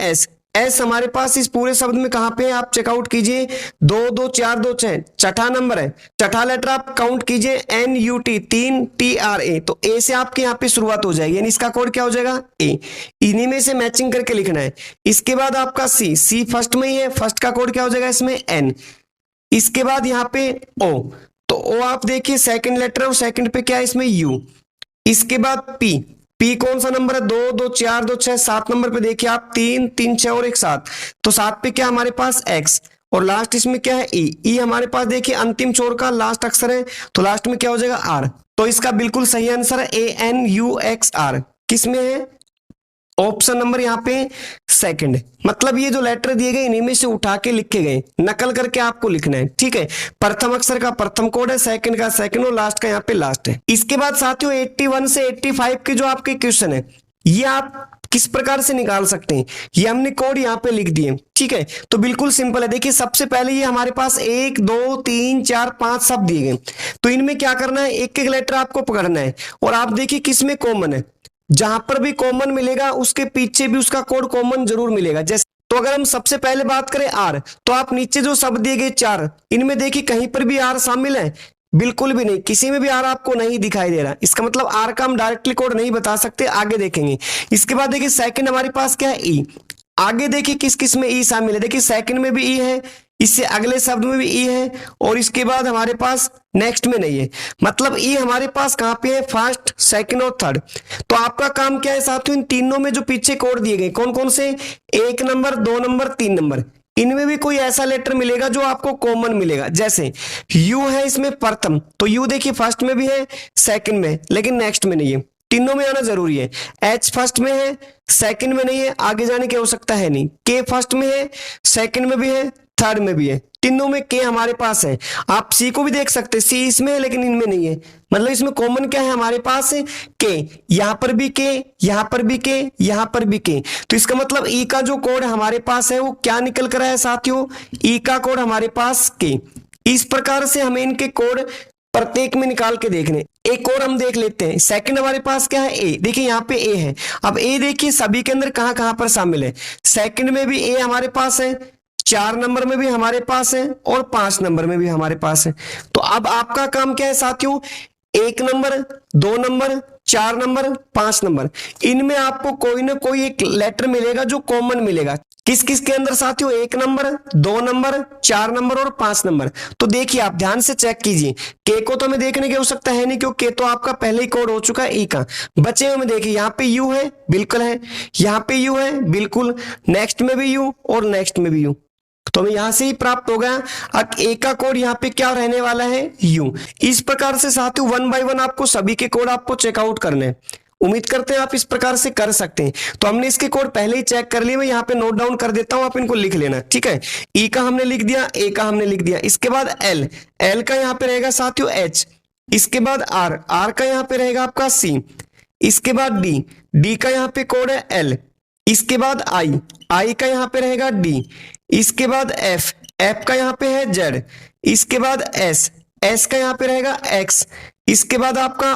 एस हमारे पास इस पूरे शब्द में कहां पे है, आप चेकआउट कीजिए, 2 2 4 2 6, छठा नंबर है। छठा लेटर आप काउंट कीजिए NUT, 3 TRA। तो ए से आपके यहाँ पे शुरुआत हो जाएगी, यानी इसका कोड क्या हो जाएगा ए। इन्हीं में से मैचिंग करके लिखना है। इसके बाद आपका सी फर्स्ट में ही है, फर्स्ट का कोड क्या हो जाएगा इसमें N। इसके बाद यहाँ पे O, तो O आप देखिए सेकंड लेटर, और सेकंड पे क्या है इसमें U। इसके बाद पी कौन सा नंबर है, 2 2 4 2 6, 7 नंबर पे देखिए आप 3 3 6 और 1 7। तो 7 पे क्या हमारे पास X, और लास्ट इसमें क्या है ई हमारे पास देखिए अंतिम छोर का लास्ट अक्षर है, तो लास्ट में क्या हो जाएगा R। तो इसका बिल्कुल सही आंसर है ANUXR। किसमें है, ऑप्शन नंबर यहाँ पे सेकंड। मतलब ये जो लेटर दिए गए इन्हीं में से उठा के लिखे गए, नकल करके आपको लिखना है। ठीक है। प्रथम अक्षर का प्रथम कोड है, सेकंड का सेकंड, और लास्ट का यहाँ पे लास्ट है। इसके बाद साथियों 81 से 85 के जो आपके क्वेश्चन है, ये आप किस प्रकार से निकाल सकते हैं, ये हमने कोड यहाँ पे लिख दिए। ठीक है। तो बिल्कुल सिंपल है, देखिए सबसे पहले ये हमारे पास 1 2 3 4 5 शब्द दिए गए। तो इनमें क्या करना है, एक एक लेटर आपको पकड़ना है, और आप देखिए किसमें कॉमन है, जहां पर भी कॉमन मिलेगा उसके पीछे भी उसका कोड कॉमन जरूर मिलेगा। जैसे तो अगर हम सबसे पहले बात करें R, तो आप नीचे जो शब्द दिए गए 4, इनमें देखिए कहीं पर भी R शामिल है, बिल्कुल भी नहीं, किसी में भी R आपको नहीं दिखाई दे रहा। इसका मतलब R का हम डायरेक्टली कोड नहीं बता सकते, आगे देखेंगे। इसके बाद देखिए सेकंड हमारे पास क्या है E। आगे देखिए किस किस में E शामिल है, देखिए सेकंड में भी E है, इससे अगले शब्द में भी E है, और इसके बाद हमारे पास नेक्स्ट में नहीं है। मतलब E हमारे पास कहां पे है, फर्स्ट सेकंड और थर्ड। तो आपका काम क्या है साथियों, इन तीनों में जो पीछे कोड दिए गए कौन कौन से, 1 नंबर 2 नंबर 3 नंबर, इनमें भी कोई ऐसा लेटर मिलेगा जो आपको कॉमन मिलेगा। जैसे U है इसमें प्रथम, तो U देखिए फर्स्ट में भी है, सेकंड में, लेकिन नेक्स्ट में नहीं है, तीनों में आना जरूरी है। H फर्स्ट में है, सेकंड में नहीं है, आगे जाने की आवश्यकता है नहीं। K फर्स्ट में है, सेकंड में भी है, थर्ड में भी है, तीनों में K हमारे पास है। आप C को भी देख सकते हैं, C इसमें है लेकिन इनमें नहीं है। मतलब इसमें कॉमन क्या है हमारे पास है K, यहां पर भी K, यहां पर भी K, यहां पर भी K। तो इसका मतलब E का जो कोड हमारे पास है वो क्या निकल कर आया है साथियों, E का कोड हमारे पास K। इस प्रकार से हमें इनके कोड प्रत्येक में निकाल के देखने। एक और हम देख लेते हैं, सेकंड हमारे पास क्या है A, देखिए यहाँ पे A है। अब A देखिए सभी के अंदर कहां कहां पर शामिल है, सेकंड में भी A हमारे पास है, 4 नंबर में भी हमारे पास है, और 5 नंबर में भी हमारे पास है। तो अब आपका काम क्या है साथियों, 1 नंबर 2 नंबर 4 नंबर 5 नंबर, इनमें आपको कोई ना कोई एक लेटर मिलेगा जो कॉमन मिलेगा। किस किस के अंदर साथियों, 1 नंबर 2 नंबर 4 नंबर और 5 नंबर। तो देखिए आप ध्यान से चेक कीजिए, के को तो हमें देखने की आवश्यकता है नहीं, क्योंकि के तो आपका पहले ही कोड हो चुका है ई का। बचे हुए में देखिए यहाँ पे यू है, बिल्कुल है, यहाँ पे यू है बिल्कुल, नेक्स्ट में भी यू और नेक्स्ट में भी यू, तो हमें यहां से ही प्राप्त हो गया। अब ए का कोड यहाँ पे क्या रहने वाला है, यू। इस प्रकार से साथियों 1 बाय 1 आपको सभी के कोड आपको चेकआउट करने हैं। उम्मीद करते हैं आप इस प्रकार से कर सकते हैं। तो हमने इसके कोड पहले ही चेक कर लिए, मैं यहाँ पे नोट डाउन कर देता हूं, आप इनको लिख लेना। ठीक है। ई का हमने लिख दिया, ए का हमने लिख दिया, इसके बाद एल, एल का यहाँ पे रहेगा साथियों एच, इसके बाद आर, आर का यहाँ पे रहेगा आपका सी, इसके बाद डी, डी का यहाँ पे कोड है एल, इसके बाद आई, आई का यहाँ पे रहेगा डी, इसके बाद एफ, एफ का यहाँ पे है जेड, इसके बाद एस, एस का यहाँ पे रहेगा एक्स, इसके बाद आपका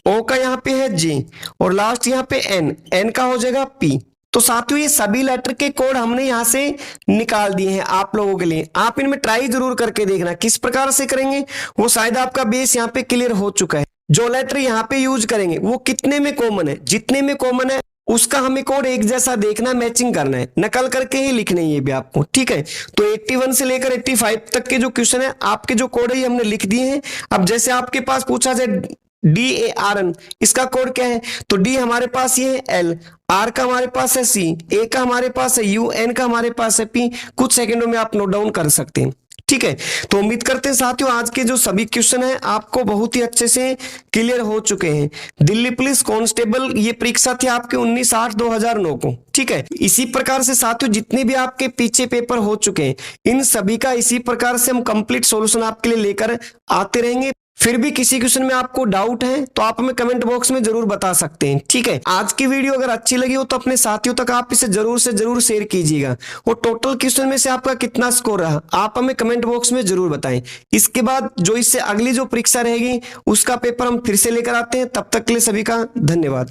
ओ का यहाँ पे है जी, और लास्ट यहाँ पे एन का हो जाएगा पी। तो साथियों ये सभी लेटर के कोड हमने यहाँ से निकाल दिए हैं आप लोगों के लिए। आप इनमें ट्राई जरूर करके देखना किस प्रकार से करेंगे, वो शायद आपका बेस यहाँ पे क्लियर हो चुका है। जो लेटर यहाँ पे यूज करेंगे वो कितने में कॉमन है, जितने में कॉमन है उसका हमें कोड एक जैसा देखना, मैचिंग करना है, नकल करके ही लिखना है ये भी आपको, ठीक है। तो 81 से लेकर 85 तक के जो क्वेश्चन है आपके जो कोड है ये हमने लिख दिए हैं। अब जैसे आपके पास पूछा जाए DARN, इसका कोड क्या है, तो डी हमारे पास ये है एल, आर का हमारे पास है सी, ए का हमारे पास है यू, एन का हमारे पास है पी। कुछ सेकंडों में आप नोट डाउन कर सकते हैं, ठीक है। तो उम्मीद करते हैं साथियों आज के जो सभी क्वेश्चन हैं आपको बहुत ही अच्छे से क्लियर हो चुके हैं। दिल्ली पुलिस कांस्टेबल ये परीक्षा थी आपके 19/8/2009 को, ठीक है। इसी प्रकार से साथियों जितने भी आपके पीछे पेपर हो चुके हैं इन सभी का इसी प्रकार से हम कंप्लीट सॉल्यूशन आपके लिए लेकर आते रहेंगे। फिर भी किसी क्वेश्चन में आपको डाउट है तो आप हमें कमेंट बॉक्स में जरूर बता सकते हैं, ठीक है। आज की वीडियो अगर अच्छी लगी हो तो अपने साथियों तक आप इसे जरूर से जरूर शेयर कीजिएगा। और टोटल क्वेश्चन में से आपका कितना स्कोर रहा आप हमें कमेंट बॉक्स में जरूर बताएं। इसके बाद जो इससे अगली जो परीक्षा रहेगी उसका पेपर हम फिर से लेकर आते हैं। तब तक के लिए सभी का धन्यवाद।